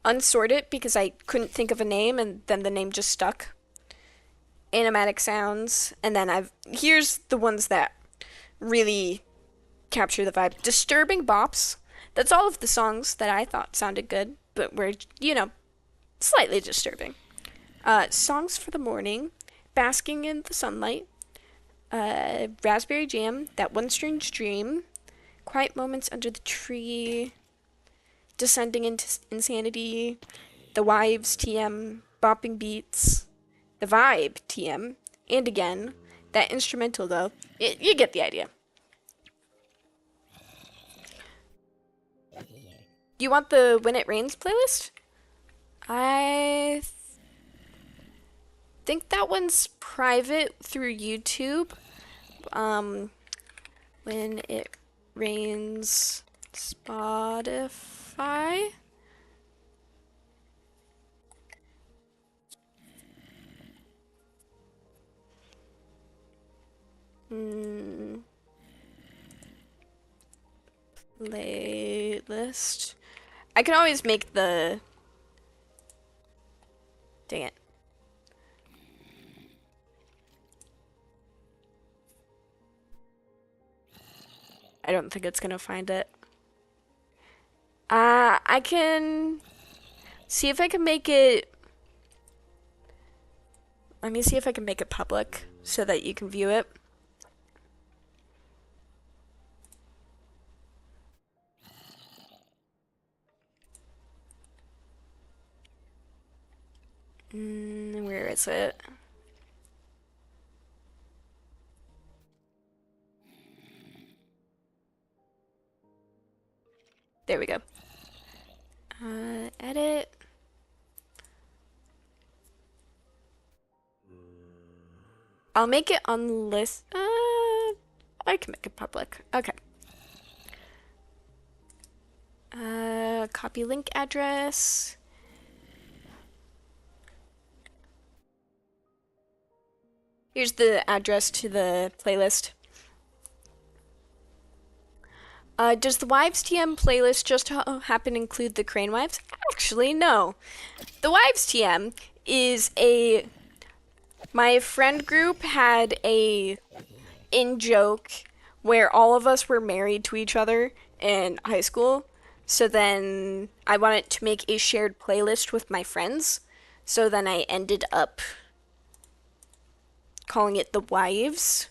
Unsorted because I couldn't think of a name and then the name just stuck. Animatic Sounds, and then here's the ones that really capture the vibe. Disturbing Bops. That's all of the songs that I thought sounded good, but were, you know, slightly disturbing. Songs for the Morning, Basking in the Sunlight, Raspberry Jam, That One Strange Dream, Quiet Moments Under the Tree, Descending into Insanity, The Wives TM, Bopping Beats, The Vibe TM, and again, that instrumental though, you get the idea. Do you want the When It Rains playlist? I think that one's private through YouTube. When It Rains Spotify. Playlist. I can always make the... Dang it. I don't think it's gonna find it. I can see if I can make it. Let me see if I can make it public so that you can view it. Where is it? There we go. Edit. I'll make it on list. I can make it public. Okay. Copy link address. Here's the address to the playlist. Does the Wives TM playlist just happen to include the Crane Wives? Actually, no. The Wives TM is my friend group had a in-joke where all of us were married to each other in high school. So then I wanted to make a shared playlist with my friends. So then I ended up calling it The Wives.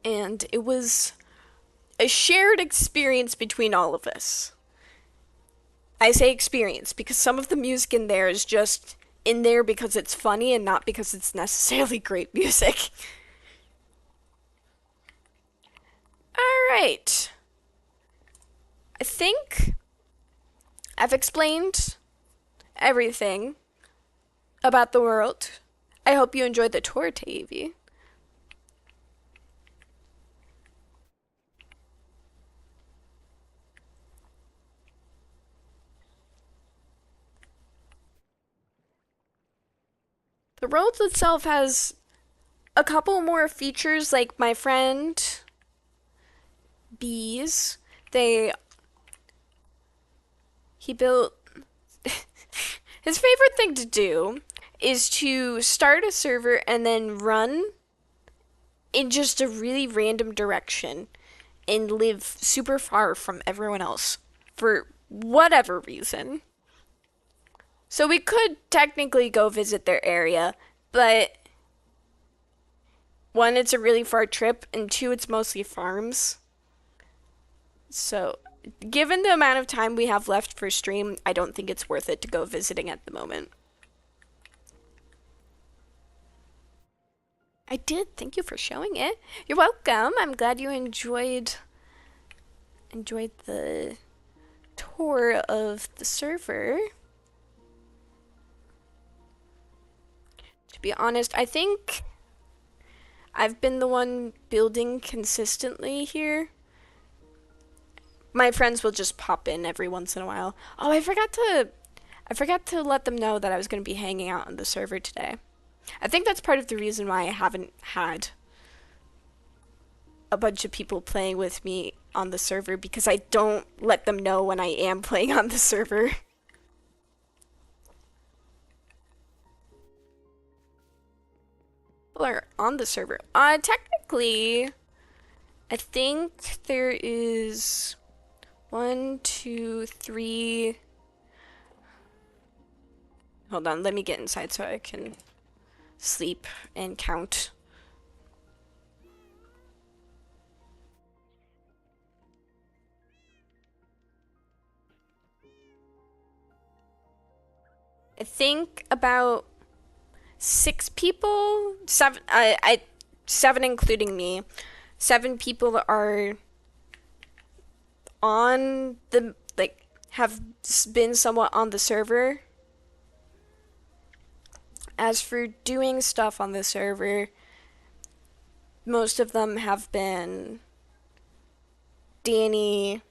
And it was a shared experience between all of us. I say experience because some of the music in there is just in there because it's funny and not because it's necessarily great music. Alright. I think I've explained everything about the world. I hope you enjoyed the tour, Tavy. The world itself has a couple more features, like my friend Bees. He built his favorite thing to do is to start a server and then run in just a really random direction and live super far from everyone else for whatever reason. So we could technically go visit their area, but one, it's a really far trip, and two, it's mostly farms. So, given the amount of time we have left for stream, I don't think it's worth it to go visiting at the moment. I did. Thank you for showing it. You're welcome. I'm glad you enjoyed the tour of the server. To be honest, I think I've been the one building consistently here. My friends will just pop in every once in a while. Oh, I forgot to let them know that I was going to be hanging out on the server today. I think that's part of the reason why I haven't had a bunch of people playing with me on the server, because I don't let them know when I am playing on the server. People are on the server. Technically, I think there is 1, 2, 3. Hold on, let me get inside so I can sleep and count. I think about 6 people, seven including me. 7 people are on the, like, have been somewhat on the server. As for doing stuff on the server, most of them have been Danny,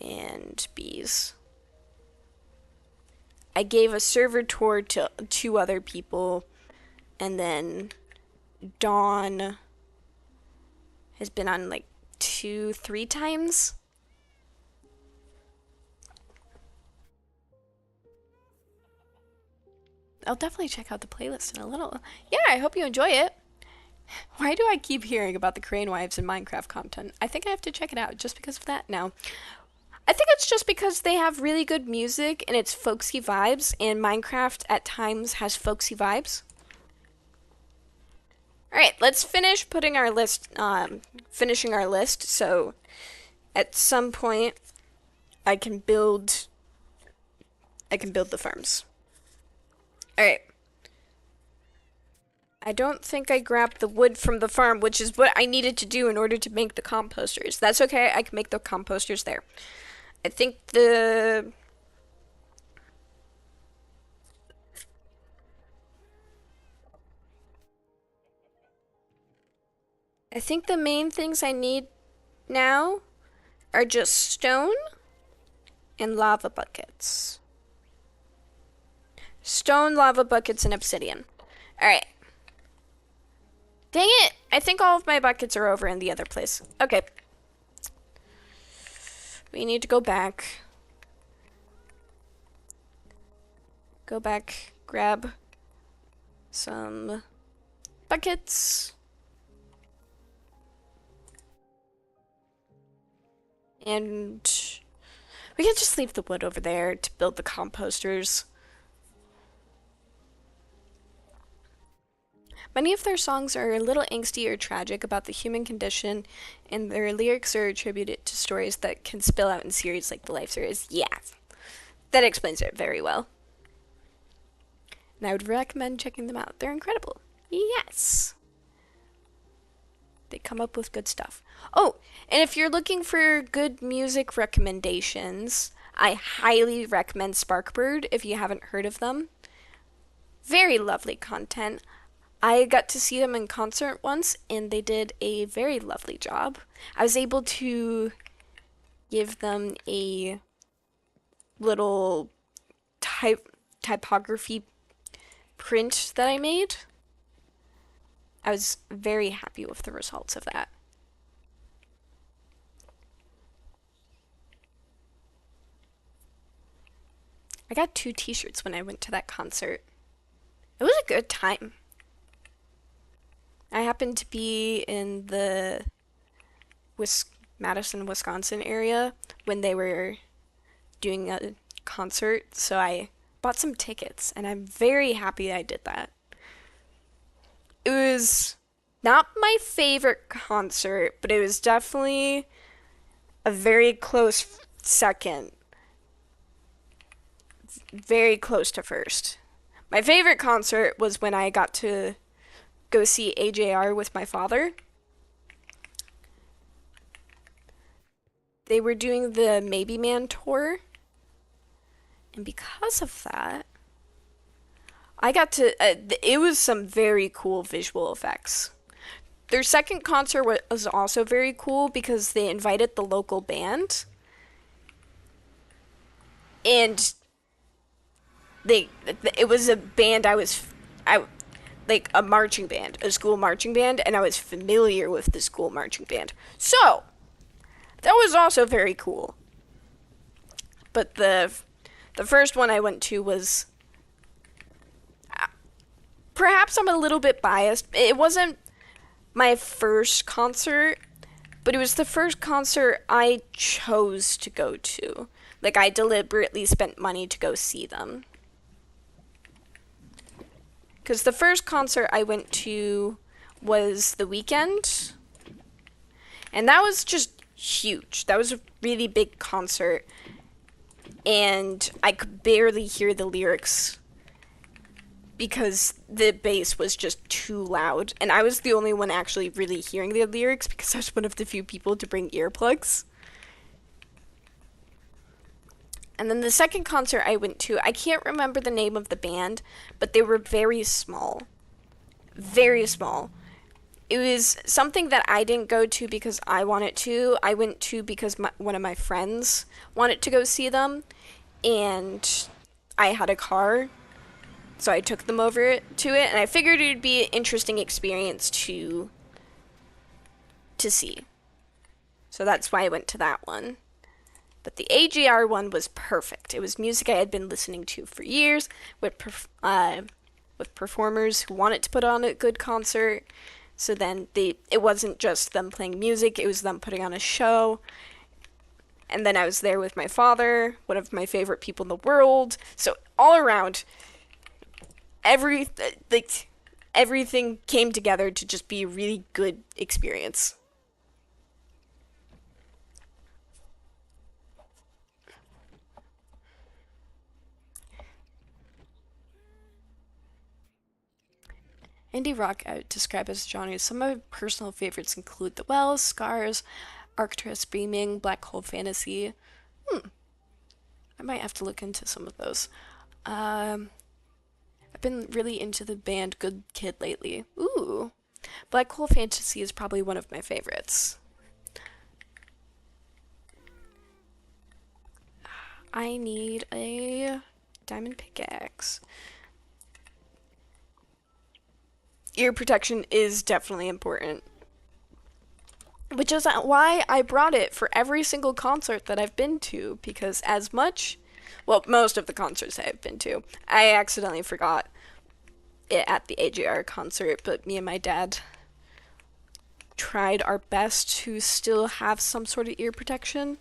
and Bees. I gave a server tour to 2 other people, and then Dawn has been on like 2, 3 times. I'll definitely check out the playlist in a little. Yeah, I hope you enjoy it. Why do I keep hearing about the Crane Wives and Minecraft content? I think I have to check it out just because of that now. I think it's just because they have really good music and it's folksy vibes, and Minecraft at times has folksy vibes. Alright, let's finish putting our list, finishing our list, so at some point I can build the farms. Alright. I don't think I grabbed the wood from the farm, which is what I needed to do in order to make the composters. That's okay, I can make the composters there. I think the main things I need now are just stone and lava buckets. Stone, lava buckets, and obsidian. Alright. Dang it! I think all of my buckets are over in the other place. Okay. We need to go back. Go back, grab some buckets. And we can just leave the wood over there to build the composters. Many of their songs are a little angsty or tragic about the human condition, and their lyrics are attributed to stories that can spill out in series like the Life series. Yeah, that explains it very well. And I would recommend checking them out. They're incredible. Yes. They come up with good stuff. Oh, and if you're looking for good music recommendations, I highly recommend Sparkbird if you haven't heard of them. Very lovely content. I got to see them in concert once, and they did a very lovely job. I was able to give them a little typography print that I made. I was very happy with the results of that. I got 2 t-shirts when I went to that concert. It was a good time. I happened to be in the Madison, Wisconsin area when they were doing a concert, so I bought some tickets, and I'm very happy I did that. It was not my favorite concert, but it was definitely a very close second. Very close to first. My favorite concert was when I got to go see AJR with my father. They were doing the Maybe Man tour, and because of that, I got to, it was some very cool visual effects. Their second concert was also very cool because they invited the local band. And it was a band like a marching band, a school marching band, and I was familiar with the school marching band. So, that was also very cool. But the first one I went to was, perhaps I'm a little bit biased. It wasn't my first concert, but it was the first concert I chose to go to. Like, I deliberately spent money to go see them. Because the first concert I went to was The Weeknd, and that was just huge. That was a really big concert, and I could barely hear the lyrics because the bass was just too loud, and I was the only one actually really hearing the lyrics because I was one of the few people to bring earplugs. And then the second concert I went to, I can't remember the name of the band, but they were very small. Very small. It was something that I didn't go to because I wanted to. I went to because one of my friends wanted to go see them, and I had a car, so I took them over to it, and I figured it would be an interesting experience to see. So that's why I went to that one. But the AJR one was perfect. It was music I had been listening to for years with performers who wanted to put on a good concert. So then it wasn't just them playing music, it was them putting on a show. And then I was there with my father, one of my favorite people in the world. So all around, everything came together to just be a really good experience. Indie rock I would describe as genres. Some of my personal favorites include The Wells, Scars, Arctra Screaming, Black Hole Fantasy. I might have to look into some of those. Um, I've been really into the band Good Kid lately. Ooh. Black Hole Fantasy is probably one of my favorites. I need a diamond pickaxe. Ear protection is definitely important. Which is why I brought it for every single concert that I've been to, because most of the concerts I've been to, I accidentally forgot it at the AJR concert, but me and my dad tried our best to still have some sort of ear protection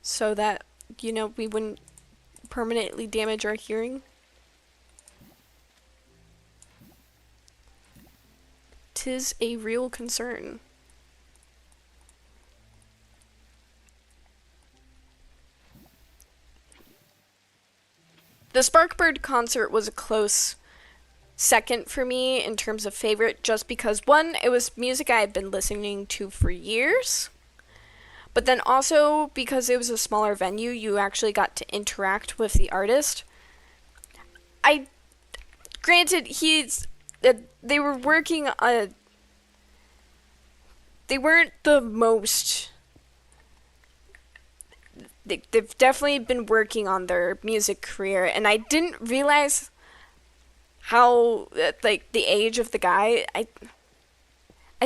so that, we wouldn't permanently damage our hearing. Tis a real concern. The Sparkbird concert was a close second for me in terms of favorite, just because one, it was music I had been listening to for years, but then also because it was a smaller venue, you actually got to interact with the artist. I Granted, they were working they weren't the most they've definitely been working on their music career, and I didn't realize how the age of the guy. I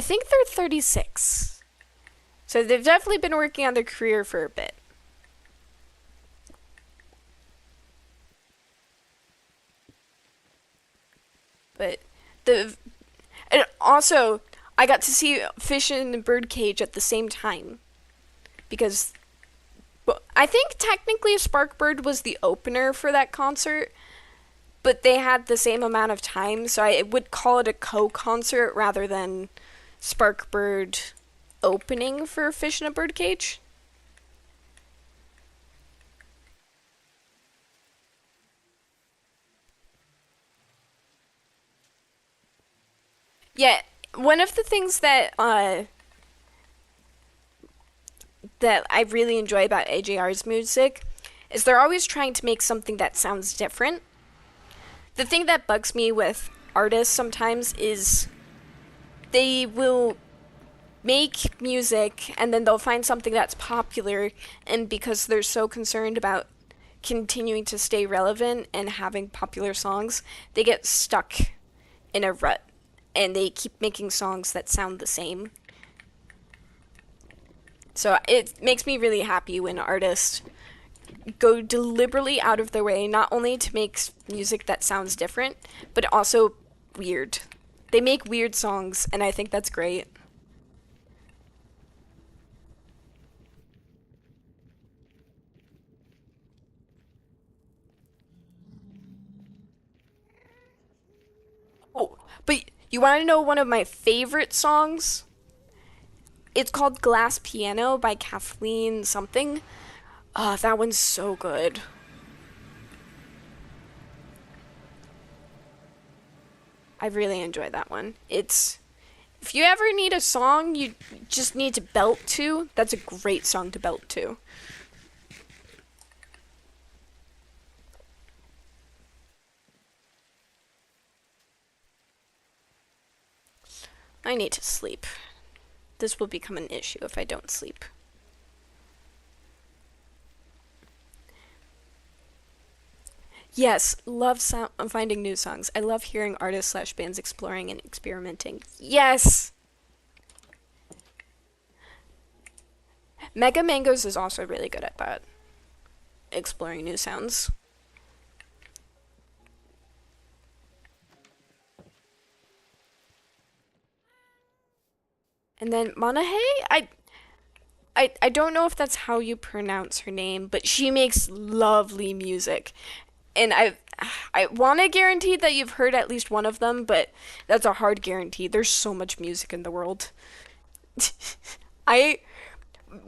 think they're 36. So they've definitely been working on their career for a bit. But and also I got to see Fish in the Birdcage at the same time because I think technically Sparkbird was the opener for that concert, but they had the same amount of time, so I would call it a co-concert rather than Sparkbird opening for Fish in a Birdcage. Yeah, one of the things that I really enjoy about AJR's music is they're always trying to make something that sounds different. The thing that bugs me with artists sometimes is they will make music and then they'll find something that's popular, and because they're so concerned about continuing to stay relevant and having popular songs, they get stuck in a rut and they keep making songs that sound the same. So it makes me really happy when artists go deliberately out of their way not only to make music that sounds different, but also weird. They make weird songs, and I think that's great. But you want to know one of my favorite songs? It's called Glass Piano by Kathleen something. That one's so good. I really enjoy that one. It's if you ever need a song you just need to belt to, that's a great song to belt to. I need to sleep. This will become an issue if I don't sleep. Yes, love finding new songs. I love hearing artists slash bands exploring and experimenting. Yes! Mega Mangoes is also really good at that. Exploring new sounds. And then Manahe, I don't know if that's how you pronounce her name, but she makes lovely music. And I want to guarantee that you've heard at least one of them, but that's a hard guarantee. There's so much music in the world. I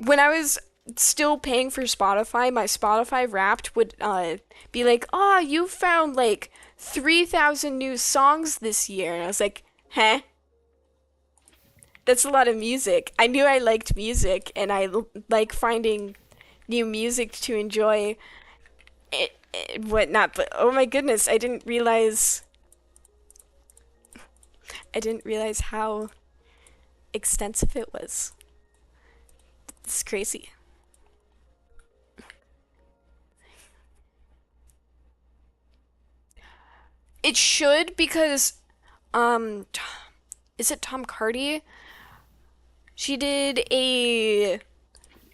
when I was still paying for Spotify, my Spotify Wrapped would be like, "Oh, you found like 3,000 new songs this year." And I was like, "Huh? That's a lot of music." I knew I liked music and like finding new music to enjoy it whatnot, but oh my goodness, I didn't realize how extensive it was. It's crazy. It should because um is it Tom Cardy? She did a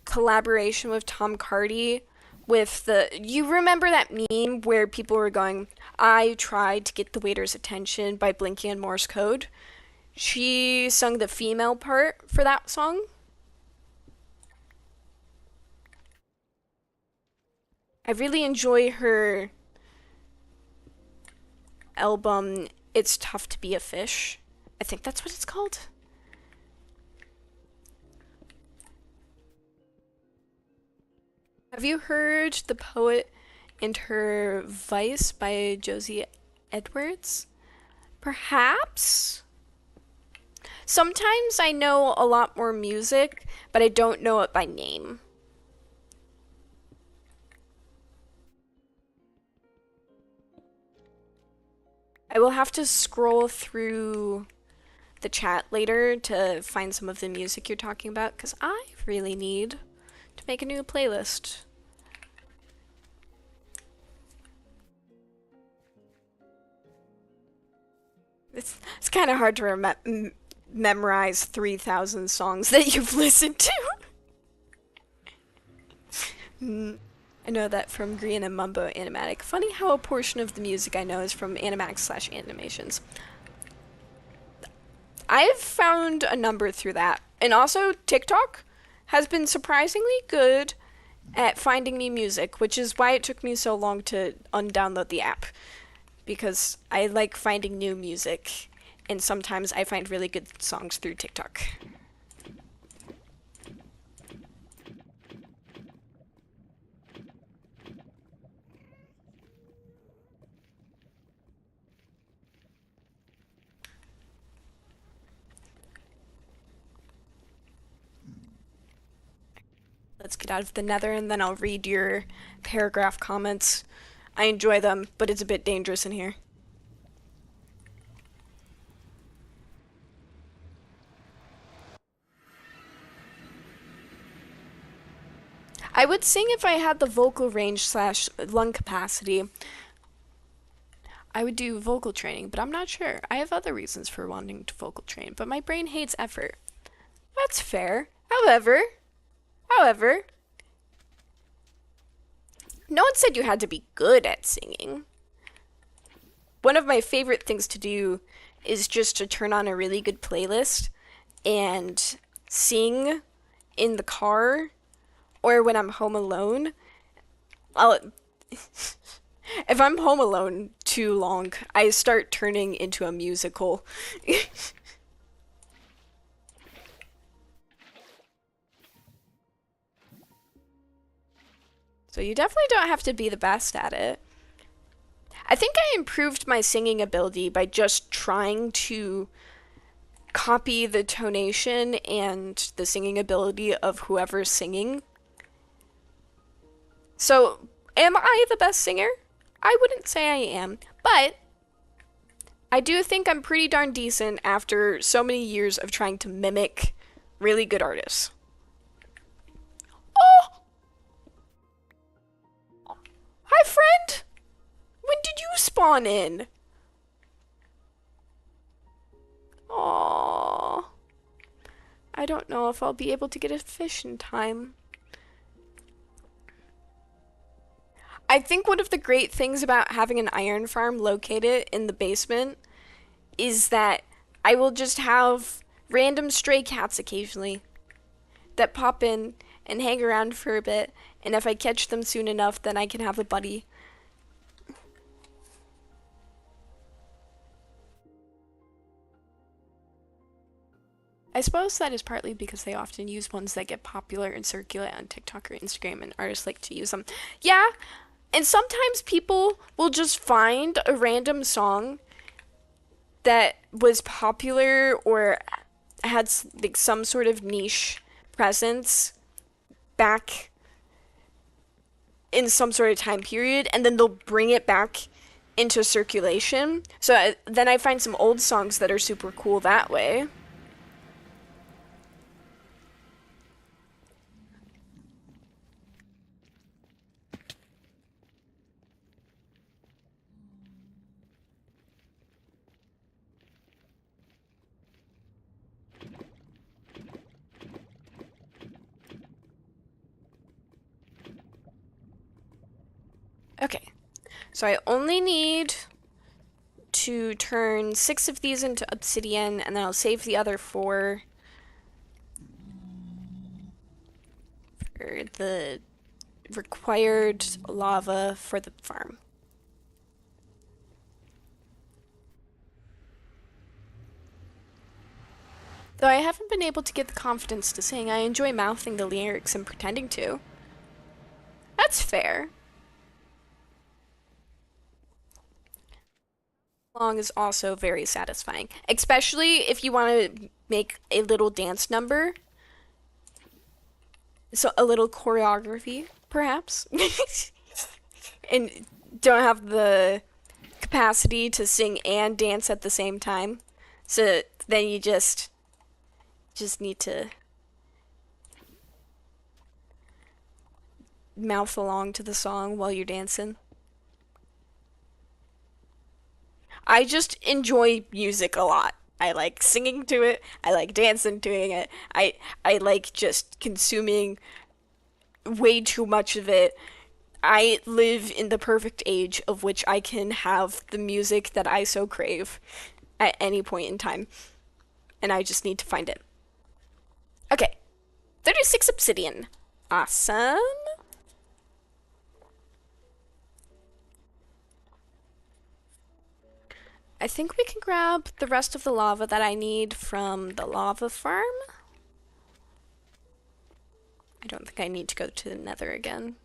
collaboration with Tom Cardy with the you remember that meme where people were going, I tried to get the waiter's attention by blinking in Morse code. She sung the female part for that song. I really enjoy her album It's Tough to Be a Fish. I think that's what it's called. Have you heard The Poet and Her Vice by Josie Edwards? Perhaps? Sometimes I know a lot more music, but I don't know it by name. I will have to scroll through the chat later to find some of the music you're talking about because I really need to make a new playlist. It's kind of hard to memorize 3,000 songs that you've listened to. Mm, I know that from Green and Mumbo Animatic. Funny how a portion of the music I know is from animatics slash animations. I've found a number through that. And also, TikTok has been surprisingly good at finding me music, which is why it took me so long to undownload the app. Because I like finding new music, and sometimes I find really good songs through TikTok. Let's get out of the nether and then I'll read your paragraph comments. I enjoy them, but it's a bit dangerous in here. I would sing if I had the vocal range slash lung capacity. I would do vocal training, but I'm not sure. I have other reasons for wanting to vocal train, but my brain hates effort. That's fair. However, no one said you had to be good at singing. One of my favorite things to do is just to turn on a really good playlist and sing in the car or when I'm home alone. I'll if I'm home alone too long. I start turning into a musical. So you definitely don't have to be the best at it. I think I improved my singing ability by just trying to copy the tonation and the singing ability of whoever's singing. So, am I the best singer? I wouldn't say I am, but I do think I'm pretty darn decent after so many years of trying to mimic really good artists. Oh! Hi, friend! When did you spawn in? Aww. I don't know if I'll be able to get a fish in time. I think one of the great things about having an iron farm located in the basement is that I will just have random stray cats occasionally that pop in and hang around for a bit, and if I catch them soon enough, then I can have a buddy. I suppose that is partly because they often use ones that get popular and circulate on TikTok or Instagram, and artists like to use them. Yeah, and sometimes people will just find a random song that was popular or had like some sort of niche presence back in some sort of time period, and then they'll bring it back into circulation. So then I find some old songs that are super cool that way. Okay, so I only need to turn 6 of these into obsidian, and then I'll save the other 4 for the required lava for the farm. Though I haven't been able to get the confidence to sing, I enjoy mouthing the lyrics and pretending to. That's fair. Song is also very satisfying, especially if you want to make a little dance number. So a little choreography, perhaps. And don't have the capacity to sing and dance at the same time. So then you just need to mouth along to the song while you're dancing. I just enjoy music a lot. I like singing to it. I like dancing to it. I like just consuming way too much of it. I live in the perfect age of which I can have the music that I so crave at any point in time. And I just need to find it. Okay. 36 obsidian. Awesome. I think we can grab the rest of the lava that I need from the lava farm. I don't think I need to go to the nether again.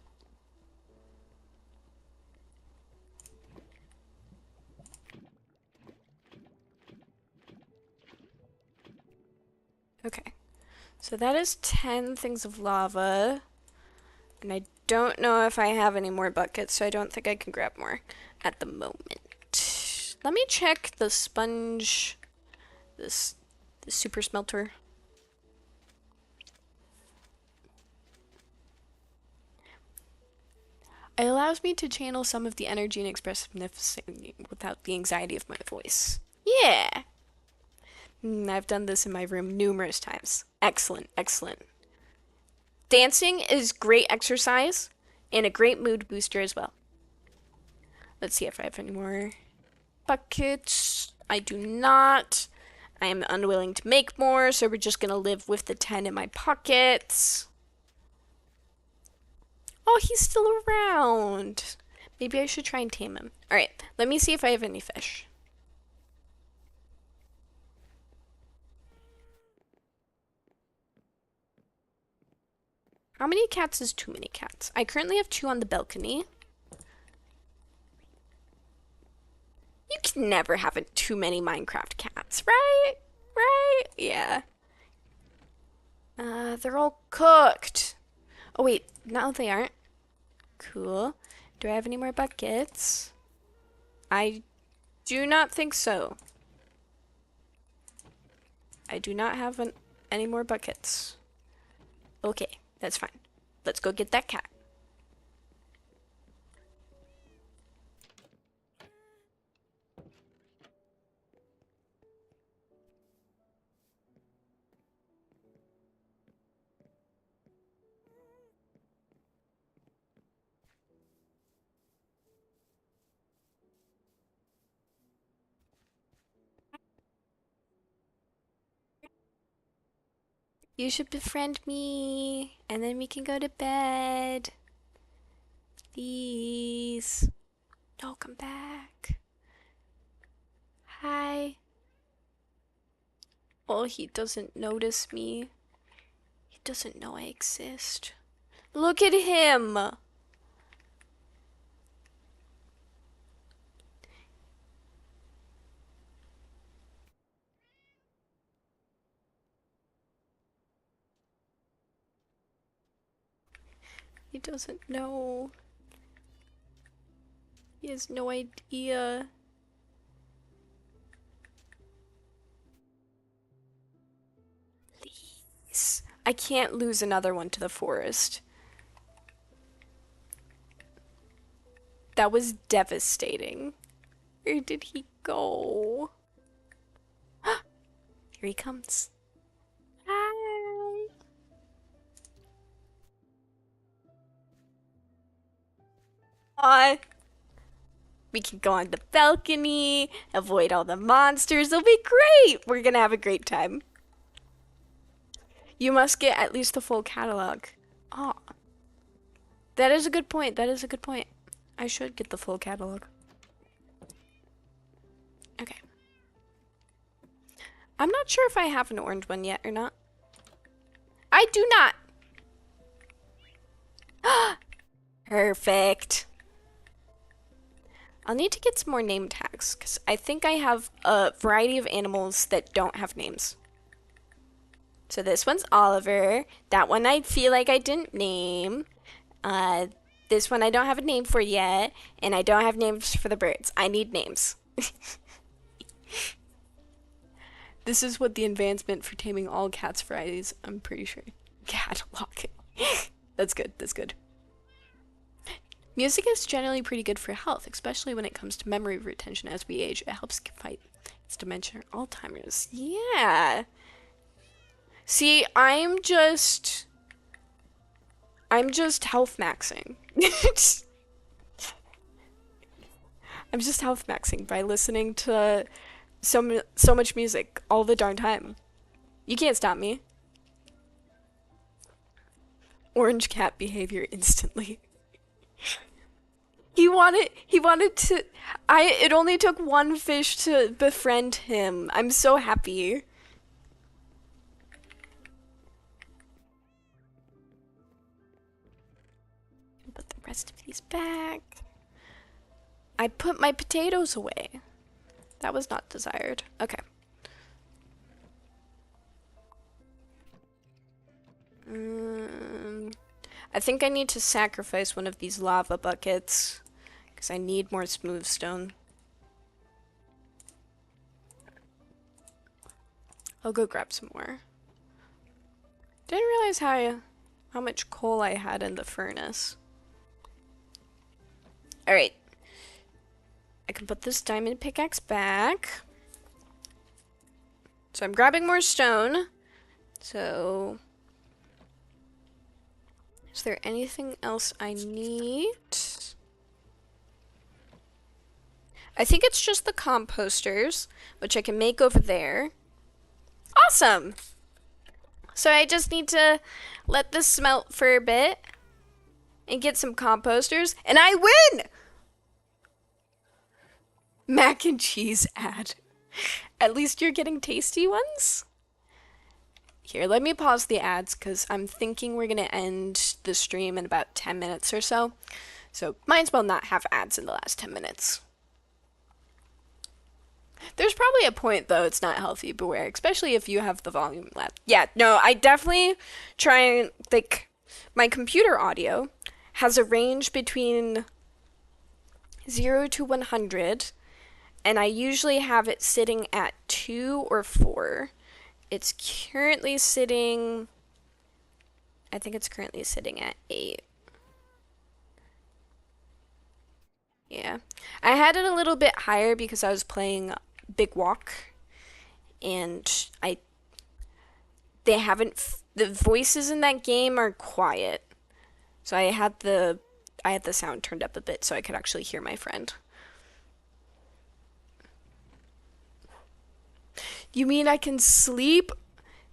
Okay, so that is 10 things of lava. And I don't know if I have any more buckets, so I don't think I can grab more at the moment. Let me check the sponge, the super smelter. It allows me to channel some of the energy and expressiveness without the anxiety of my voice. Yeah! I've done this in my room numerous times. Excellent, excellent. Dancing is great exercise and a great mood booster as well. Let's see if I have any more buckets. I do not. I am unwilling to make more, so we're just gonna live with the 10 in my pockets. Oh, he's still around. Maybe I should try and tame him. All right, let me see if I have any fish. How many cats is too many cats? I currently have 2 on the balcony. You can never have too many Minecraft cats, right? Right? Yeah. They're all cooked. Oh wait, no they aren't. Cool. Do I have any more buckets? I do not think so. I do not have any more buckets. Okay, that's fine. Let's go get that cat. You should befriend me, and then we can go to bed. Please. No, come back. Hi. Oh, he doesn't notice me. He doesn't know I exist. Look at him. He doesn't know. He has no idea. Please. I can't lose another one to the forest. That was devastating. Where did he go? Here he comes. Hi. We can go on the balcony, avoid all the monsters. It'll be great. We're gonna have a great time. You must get at least the full catalog. Oh, that is a good point. That is a good point. I should get the full catalog. Okay. I'm not sure if I have an orange one yet or not. I do not. Perfect. I'll need to get some more name tags because I think I have a variety of animals that don't have names. So this one's Oliver. That one I feel like I didn't name. This one I don't have a name for yet. And I don't have names for the birds. I need names. This is what the advancement for taming all cats varieties, I'm pretty sure. Catalog. That's good. That's good. Music is generally pretty good for health, especially when it comes to memory retention as we age. It helps fight dementia or Alzheimer's. Yeah. See, I'm just health maxing. I'm just health maxing by listening to so much music all the darn time. You can't stop me. Orange cat behavior instantly. He wanted to it only took one fish to befriend him. I'm so happy. Put the rest of these back. I put my potatoes away. That was not desired. Okay. I think I need to sacrifice one of these lava buckets because I need more smooth stone. I'll go grab some more. Didn't realize how much coal I had in the furnace. Alright. I can put this diamond pickaxe back. So I'm grabbing more stone. So is there anything else I need? I think it's just the composters, which I can make over there. Awesome! So I just need to let this smelt for a bit and get some composters, and I win! Mac and cheese ad. At least you're getting tasty ones? Here, let me pause the ads because I'm thinking we're going to end the stream in about 10 minutes or so. So might as well not have ads in the last 10 minutes. There's probably a point, though, it's not healthy. Beware, especially if you have the volume left. Yeah, no, I definitely try and, like, my computer audio has a range between 0 to 100, and I usually have it sitting at 2 or 4. It's currently sitting, I think it's currently sitting at 8. Yeah. I had it a little bit higher because I was playing Big Walk, and they haven't, the voices in that game are quiet. So I had the sound turned up a bit so I could actually hear my friend. You mean I can sleep?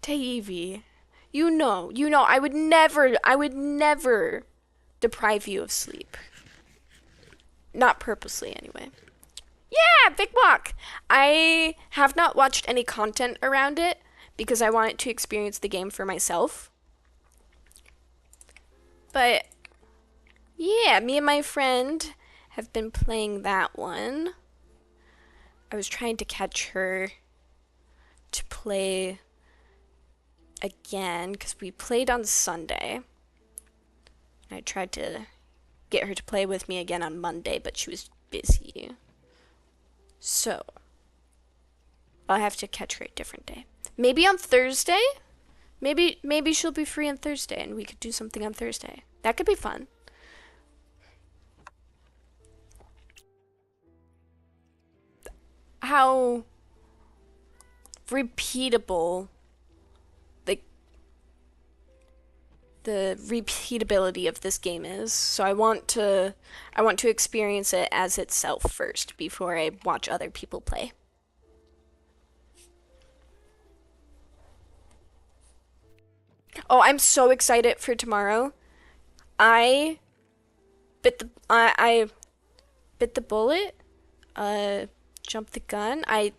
Taivi, I would never deprive you of sleep. Not purposely, anyway. Yeah, Big Walk! I have not watched any content around it because I wanted to experience the game for myself. But, yeah, me and my friend have been playing that one. I was trying to catch her to play again because we played on Sunday. I tried to get her to play with me again on Monday, but she was busy. So, I'll have to catch her a different day. Maybe on Thursday? Maybe she'll be free on Thursday and we could do something on Thursday. That could be fun. How repeatable, like, the repeatability of this game is. So I want to experience it as itself first before I watch other people play. Oh, I'm so excited for tomorrow. I I bit the bullet, uh jumped the gun. I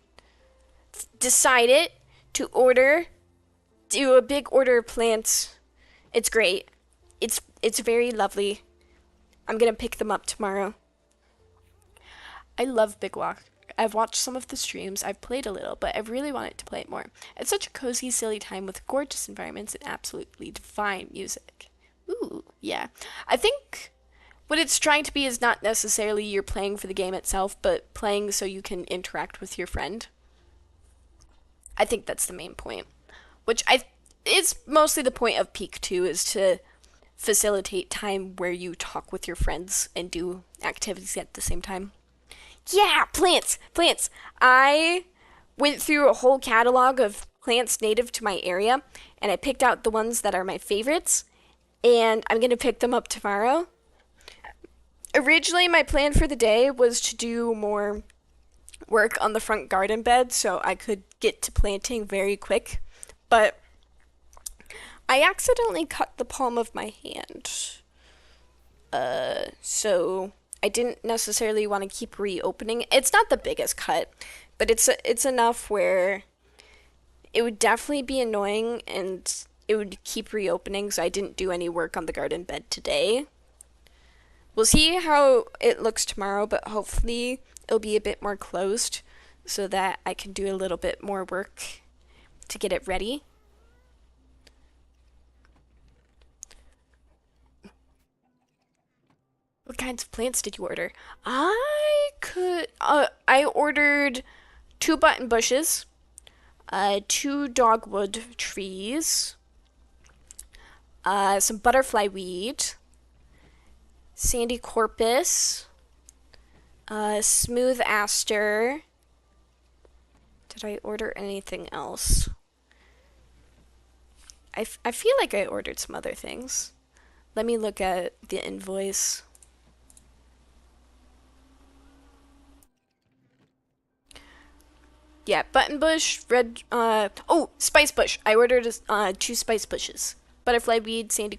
decided to do a big order of plants. It's great. It's very lovely. I'm gonna pick them up tomorrow. I love Big Walk. I've watched some of the streams, I've played a little, but I really wanted to play it more. It's such a cozy, silly time with gorgeous environments and absolutely divine music. Ooh, yeah. I think what it's trying to be is not necessarily you're playing for the game itself, but playing so you can interact with your friend. I think that's the main point. Which it's mostly the point of Peak 2 is to facilitate time where you talk with your friends and do activities at the same time. Yeah, plants, plants. I went through a whole catalog of plants native to my area, and I picked out the ones that are my favorites, and I'm gonna pick them up tomorrow. Originally, my plan for the day was to do more work on the front garden bed so I could get to planting very quick, but I accidentally cut the palm of my hand. So I didn't necessarily want to keep reopening. It's not the biggest cut, but it's enough where it would definitely be annoying and it would keep reopening, so I didn't do any work on the garden bed today. We'll see how it looks tomorrow, but hopefully it'll be a bit more closed so that I can do a little bit more work to get it ready. What kinds of plants did you order? I ordered 2 button bushes, 2 dogwood trees, some butterfly weed, sandy corpus, smooth aster. Did I order anything else? I feel like I ordered some other things. Let me look at the invoice. Yeah, buttonbush, red, spice bush. I ordered 2 spice bushes. Butterfly weed, sandy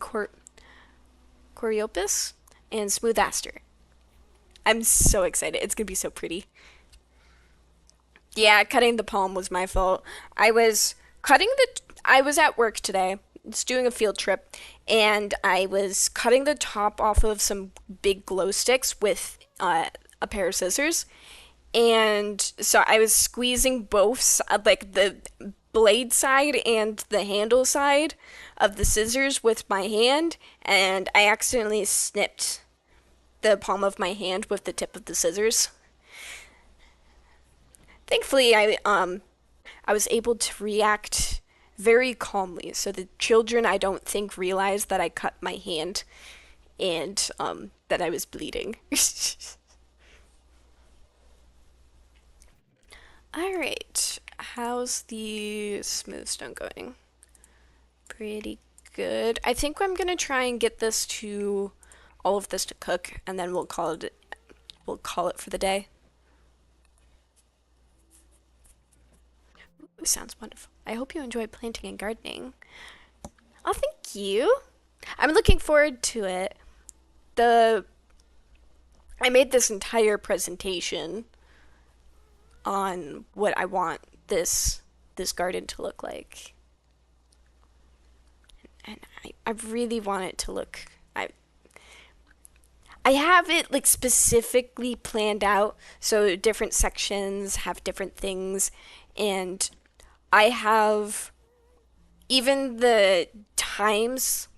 coreopus, and smooth aster. I'm so excited. It's gonna be so pretty. Yeah, cutting the palm was my fault. I was I was at work today, just doing a field trip, and I was cutting the top off of some big glow sticks with a pair of scissors. And so I was squeezing like the blade side and the handle side of the scissors with my hand, and I accidentally snipped the palm of my hand with the tip of the scissors. Thankfully, I was able to react very calmly, so the children I don't think realized that I cut my hand and that I was bleeding. All right, how's the smooth stone going? Pretty good. I think I'm gonna try and get this to all of this to cook, and then we'll call it for the day. Ooh, sounds wonderful. I hope you enjoy planting and gardening. Oh, thank you. I'm looking forward to it. The I made this entire presentation on what I want this garden to look like. And I really want it to look I have it like specifically planned out so different sections have different things, and I have even the times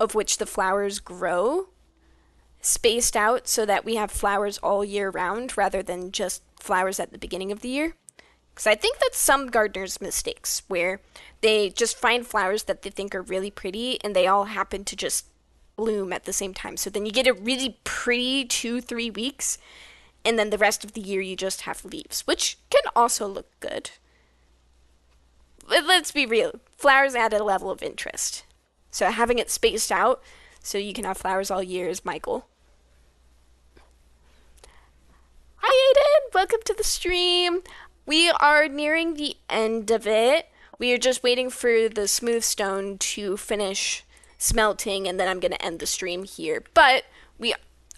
of which the flowers grow spaced out so that we have flowers all year round rather than just flowers at the beginning of the year. Because I think that's some gardeners' mistakes where they just find flowers that they think are really pretty and they all happen to just bloom at the same time. So then you get a really pretty 2, 3 weeks, and then the rest of the year you just have leaves, which can also look good. But let's be real, flowers add a level of interest. So having it spaced out so you can have flowers all year is my goal. Hi, Aiden! Welcome to the stream. We are nearing the end of it. We are just waiting for the smooth stone to finish smelting, and then I'm going to end the stream here. But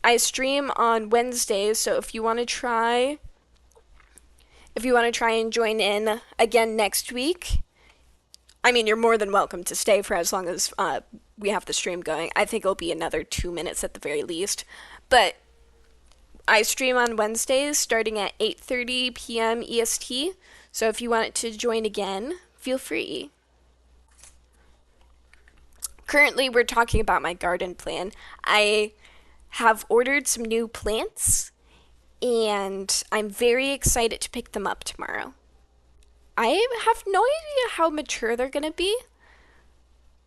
I stream on Wednesdays, so if you want to try and join in again next week, I mean, you're more than welcome to stay for as long as we have the stream going. I think it'll be another 2 minutes at the very least. But I stream on Wednesdays starting at 8:30 p.m. EST. So if you want to join again, feel free. Currently, we're talking about my garden plan. I have ordered some new plants, and I'm very excited to pick them up tomorrow. I have no idea how mature they're going to be.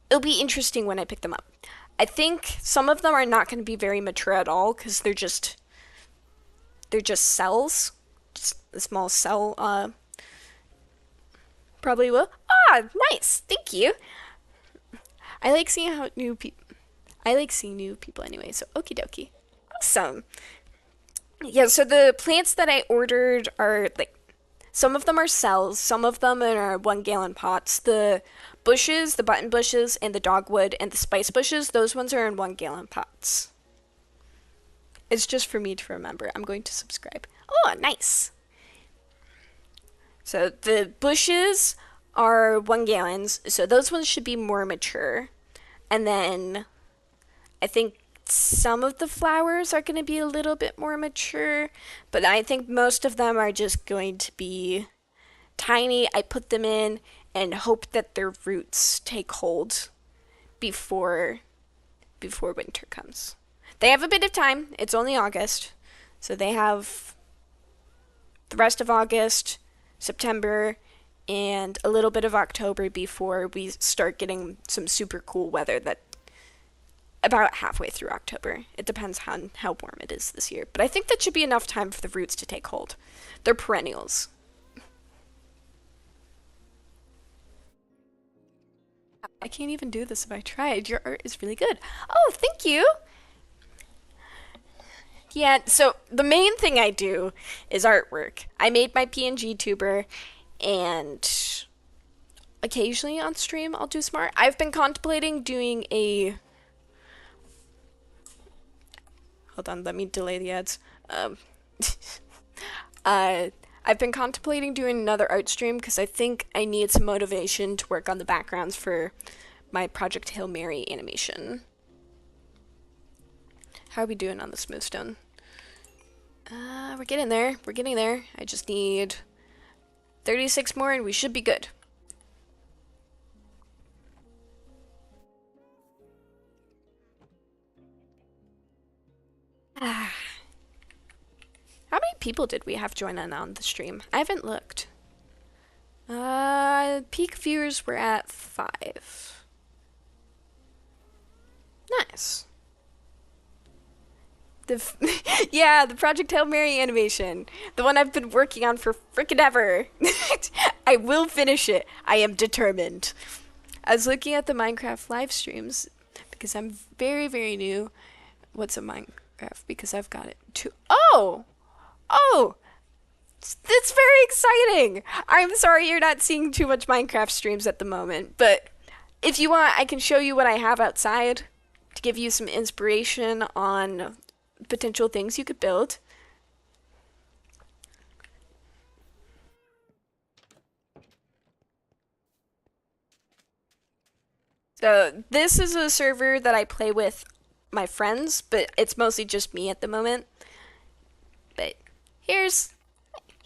It'll be interesting when I pick them up. I think some of them are not going to be very mature at all because they're just cells, just a small cell. Probably will. Ah, nice. Thank you. I like seeing how new people. I like seeing new people anyway. So okie dokie. Awesome. Yeah. So the plants that I ordered are like some of them are cells, some of them are 1 gallon pots. The bushes, the button bushes, and the dogwood and the spice bushes, those ones are in 1 gallon pots. It's just for me to remember. I'm going to subscribe. Oh, nice. So the bushes are 1 gallons, so those ones should be more mature. And then I think some of the flowers are going to be a little bit more mature, but I think most of them are just going to be tiny. I put them in and hope that their roots take hold before winter comes. They have a bit of time. It's only August. So they have the rest of August, September, and a little bit of October before we start getting some super cool weather that about halfway through October. It depends on how warm it is this year. But I think that should be enough time for the roots to take hold. They're perennials. I can't even do this if I tried. Your art is really good. Oh, thank you. Yeah, so the main thing I do is artwork. I made my PNG tuber, and occasionally on stream I'll do some art. I've been contemplating doing a. Hold on, let me delay the ads. Uh, I've been contemplating doing another art stream because I think I need some motivation to work on the backgrounds for my Project Hail Mary animation. How are we doing on the smooth stone? We're getting there. We're getting there. I just need 36 more and we should be good. How many people did we have join in on the stream? I haven't looked. Peak viewers were at 5. Nice. Yeah, the Project Hail Mary animation. The one I've been working on for frickin' ever. I will finish it. I am determined. I was looking at the Minecraft live streams because I'm very, very new. What's a Minecraft? Because I've got it too. Oh! Oh! That's very exciting! I'm sorry you're not seeing too much Minecraft streams at the moment, but if you want, I can show you what I have outside to give you some inspiration on potential things you could build. So this is a server that I play with my friends, but it's mostly just me at the moment. But here's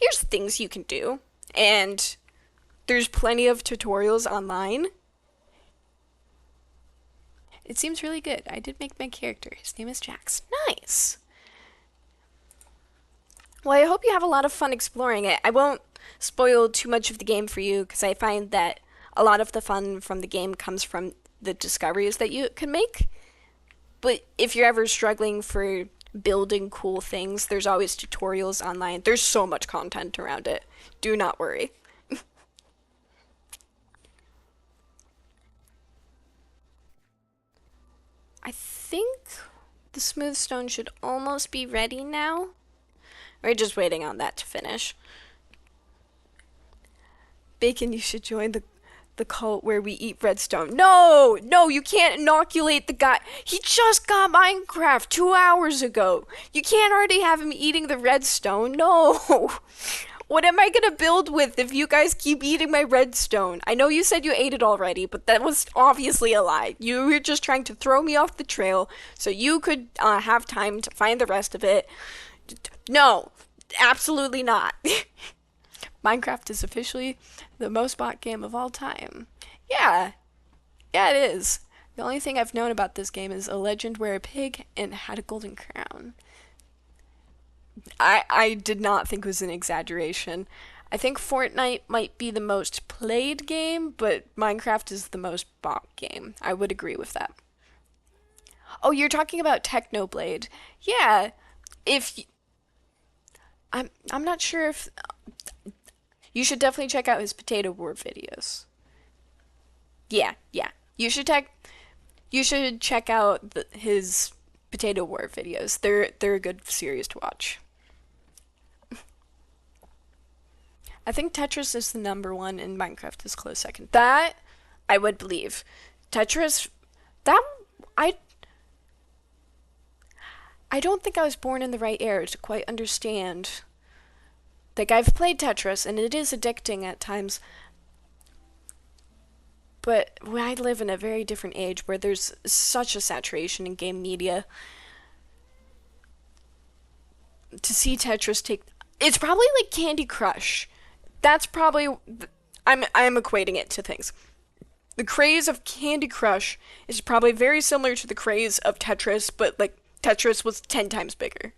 things you can do, and there's plenty of tutorials online. It seems really good. I did make my character. His name is Jax. Nice. Well, I hope you have a lot of fun exploring it. I won't spoil too much of the game for you because I find that a lot of the fun from the game comes from the discoveries that you can make. But if you're ever struggling for building cool things, there's always tutorials online. There's so much content around it. Do not worry. I think the smooth stone should almost be ready now. We're just waiting on that to finish. Bacon, you should join the cult where we eat redstone. No, you can't inoculate the guy. He just got Minecraft 2 hours ago. You can't already have him eating the redstone. No. What am I gonna build with if you guys keep eating my redstone? I know you said you ate it already, but that was obviously a lie. You were just trying to throw me off the trail so you could have time to find the rest of it. No, absolutely not. Minecraft is officially the most bought game of all time. Yeah, it is. The only thing I've known about this game is a legend where a pig and had a golden crown. I did not think it was an exaggeration. I think Fortnite might be the most played game, but Minecraft is the most bought game. I would agree with that. Oh, you're talking about Technoblade. Yeah, if y- I'm not sure if you should definitely check out his Potato War videos. Yeah. You should check out his Potato War videos. They're a good series to watch. I think Tetris is the number one and Minecraft is close second. That I would believe. Tetris that I I don't think I was born in the right era to quite understand. Like I've played Tetris and it is addicting at times, but I live in a very different age where there's such a saturation in game media. To see Tetris take it's probably like Candy Crush. That's probably I'm equating it to things. The craze of Candy Crush is probably very similar to the craze of Tetris, but like Tetris was 10 times bigger.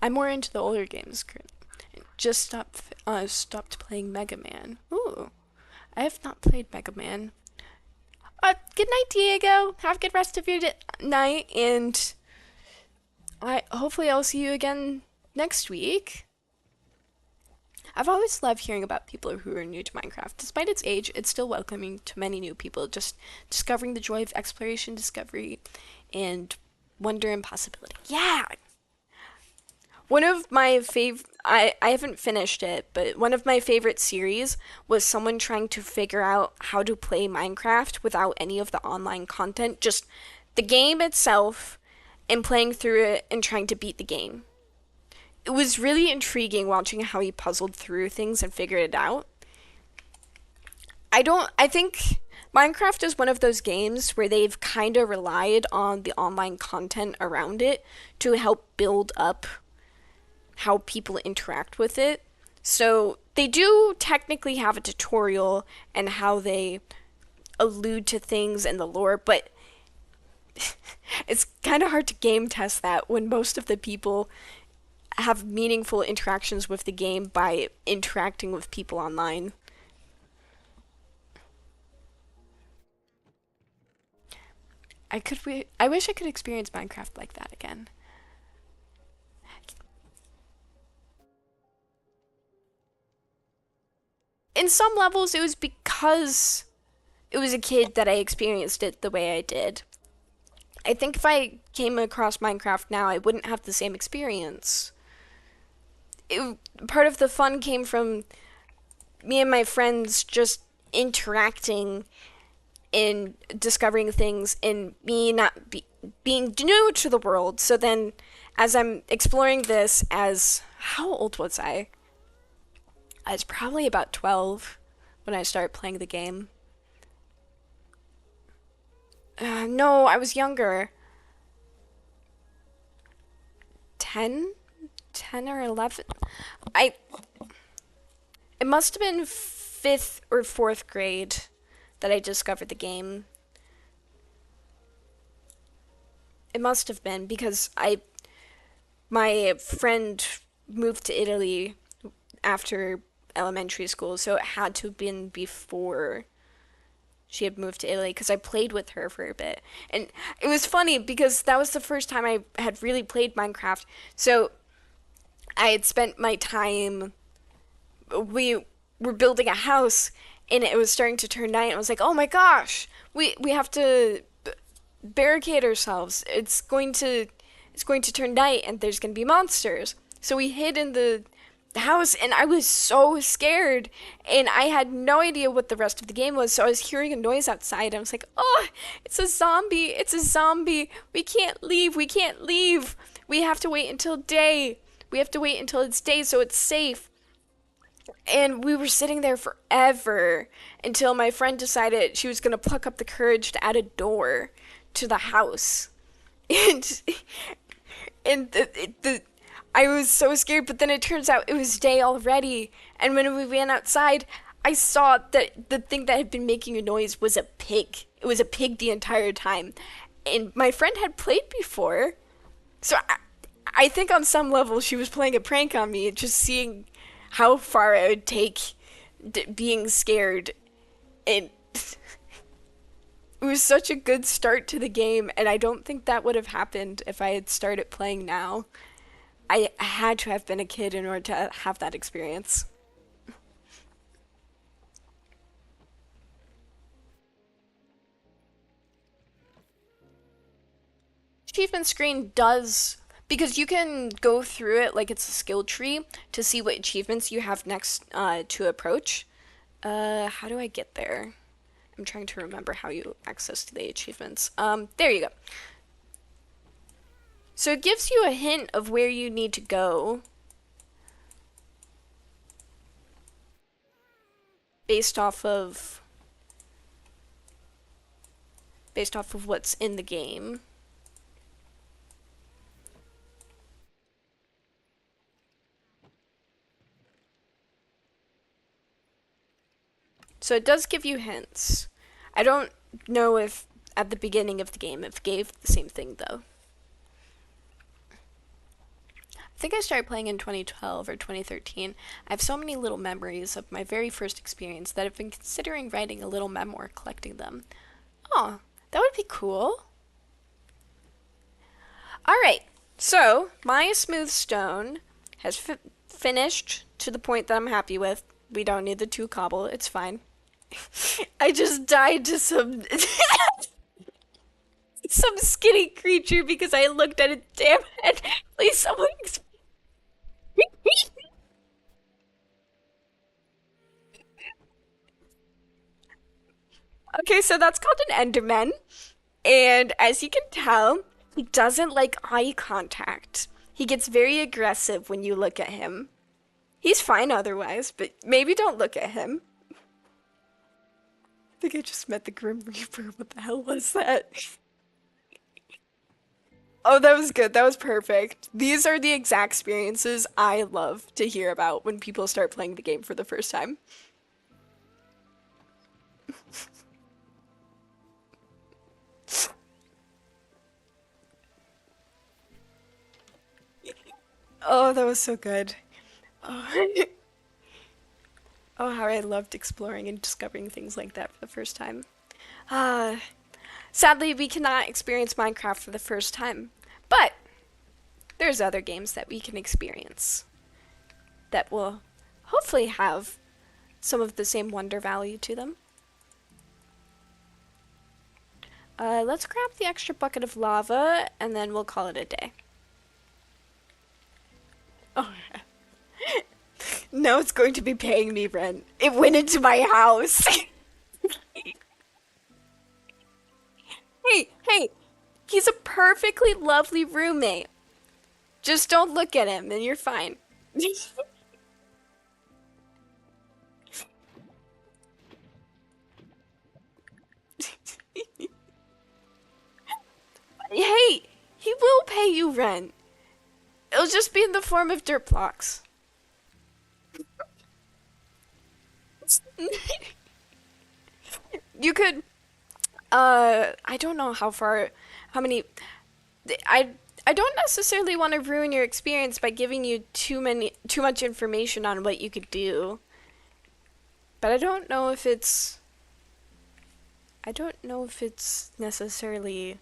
I'm more into the older games. Just stopped playing Mega Man. Ooh, I have not played Mega Man. Good night, Diego. Have a good rest of your night, and I hopefully I'll see you again next week. I've always loved hearing about people who are new to Minecraft. Despite its age, it's still welcoming to many new people, just discovering the joy of exploration, discovery, and wonder and possibility. Yeah! One of my I haven't finished it, but one of my favorite series was someone trying to figure out how to play Minecraft without any of the online content, just the game itself and playing through it and trying to beat the game. it was really intriguing watching how he puzzled through things and figured it out. I think Minecraft is one of those games where they've kind of relied on the online content around it to help build up how people interact with it. So they do technically have a tutorial and how they allude to things in the lore, but it's kind of hard to game test that when most of the people have meaningful interactions with the game by interacting with people online. I wish I could experience Minecraft like that again. In some levels it was because it was a kid that I experienced it the way I did. I think if I came across Minecraft now, I wouldn't have the same experience. Part of the fun came from me and my friends just interacting and discovering things and me not being new to the world. So then, as I'm exploring this, as how old was I? I was probably about 12 when I started playing the game. No, I was younger. 10? 10 or 11? I It must have been 5th or 4th grade that I discovered the game. It must have been because I my friend moved to Italy after elementary school, so it had to have been before she had moved to Italy because I played with her for a bit. And it was funny because that was the first time I had really played Minecraft. So I had spent my time, we were building a house and it was starting to turn night. I was like, oh my gosh, we have to barricade ourselves. It's going to turn night and there's going to be monsters. So we hid in the house and I was so scared and I had no idea what the rest of the game was. So I was hearing a noise outside. I was like, "Oh, it's a zombie. It's a zombie. We can't leave. We can't leave. We have to wait until day. We have to wait until it's day so it's safe." And we were sitting there forever until my friend decided she was going to pluck up the courage to add a door to the house. And and I was so scared, but then it turns out it was day already. And when we ran outside, I saw that the thing that had been making a noise was a pig. It was a pig the entire time. And my friend had played before. So I think on some level she was playing a prank on me, just seeing how far I would take being scared. And it was such a good start to the game, and I don't think that would have happened if I had started playing now. I had to have been a kid in order to have that experience. Achievement screen does, because you can go through it like it's a skill tree to see what achievements you have next to approach. How do I get there? I'm trying to remember how you access the achievements. There you go. So it gives you a hint of where you need to go based off of what's in the game. So it does give you hints. I don't know if at the beginning of the game it gave the same thing though. I think I started playing in 2012 or 2013. I have so many little memories of my very first experience that I've been considering writing a little memoir collecting them. Oh, that would be cool. All right. So, my smooth stone has finished to the point that I'm happy with. We don't need the two cobble. It's fine. I just died to some some skinny creature because I looked at its damn head. Please, someone Okay, so that's called an Enderman. And as you can tell, he doesn't like eye contact. He gets very aggressive when you look at him. He's fine otherwise, but maybe don't look at him. I think I just met the Grim Reaper. What the hell was that? Oh, that was good. That was perfect. These are the exact experiences I love to hear about when people start playing the game for the first time. Oh, that was so good. Oh, oh, how I loved exploring and discovering things like that for the first time. Ah, sadly, we cannot experience Minecraft for the first time, but there's other games that we can experience that will hopefully have some of the same wonder value to them. Let's grab the extra bucket of lava, and then we'll call it a day. Oh, now it's going to be paying me rent. It went into my house. Hey, hey, he's a perfectly lovely roommate. Just don't look at him and you're fine. Hey, he will pay you rent. It'll just be in the form of dirt blocks. You could, I don't know how many, I, I don't necessarily want to ruin your experience by giving you too much information on what you could do. But I don't know if it's necessarily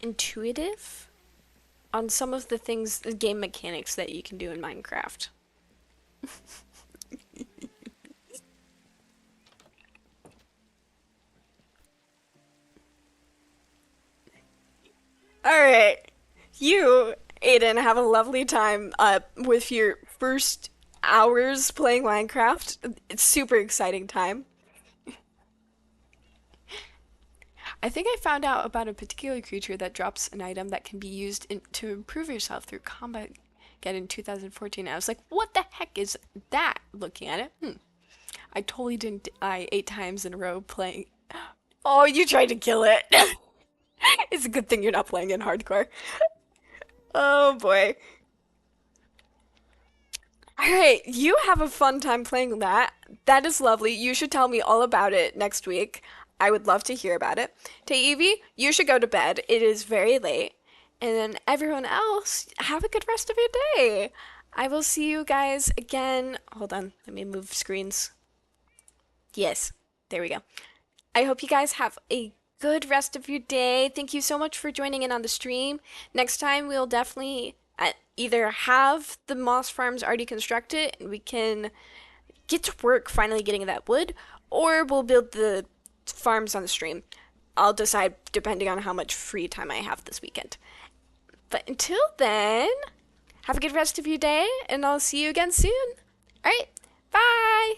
intuitive on some of the things, the game mechanics that you can do in Minecraft. Alright. You, Aiden, have a lovely time with your first hours playing Minecraft. It's super exciting time. I think I found out about a particular creature that drops an item that can be used to improve yourself through combat again in 2014. I was like, what the heck is that? Looking at it. I totally didn't die 8 times in a row playing. Oh, you tried to kill it. It's a good thing you're not playing in hardcore. Oh boy. Alright, you have a fun time playing that. That is lovely. You should tell me all about it next week. I would love to hear about it. Evie, you should go to bed. It is very late. And then everyone else, have a good rest of your day. I will see you guys again. Hold on, let me move screens. Yes, there we go. I hope you guys have a good rest of your day. Thank you so much for joining in on the stream. Next time, we'll definitely either have the moss farms already constructed and we can get to work finally getting that wood, or we'll build the farms on the stream. I'll decide depending on how much free time I have this weekend. But until then, have a good rest of your day, and I'll see you again soon. All right, bye!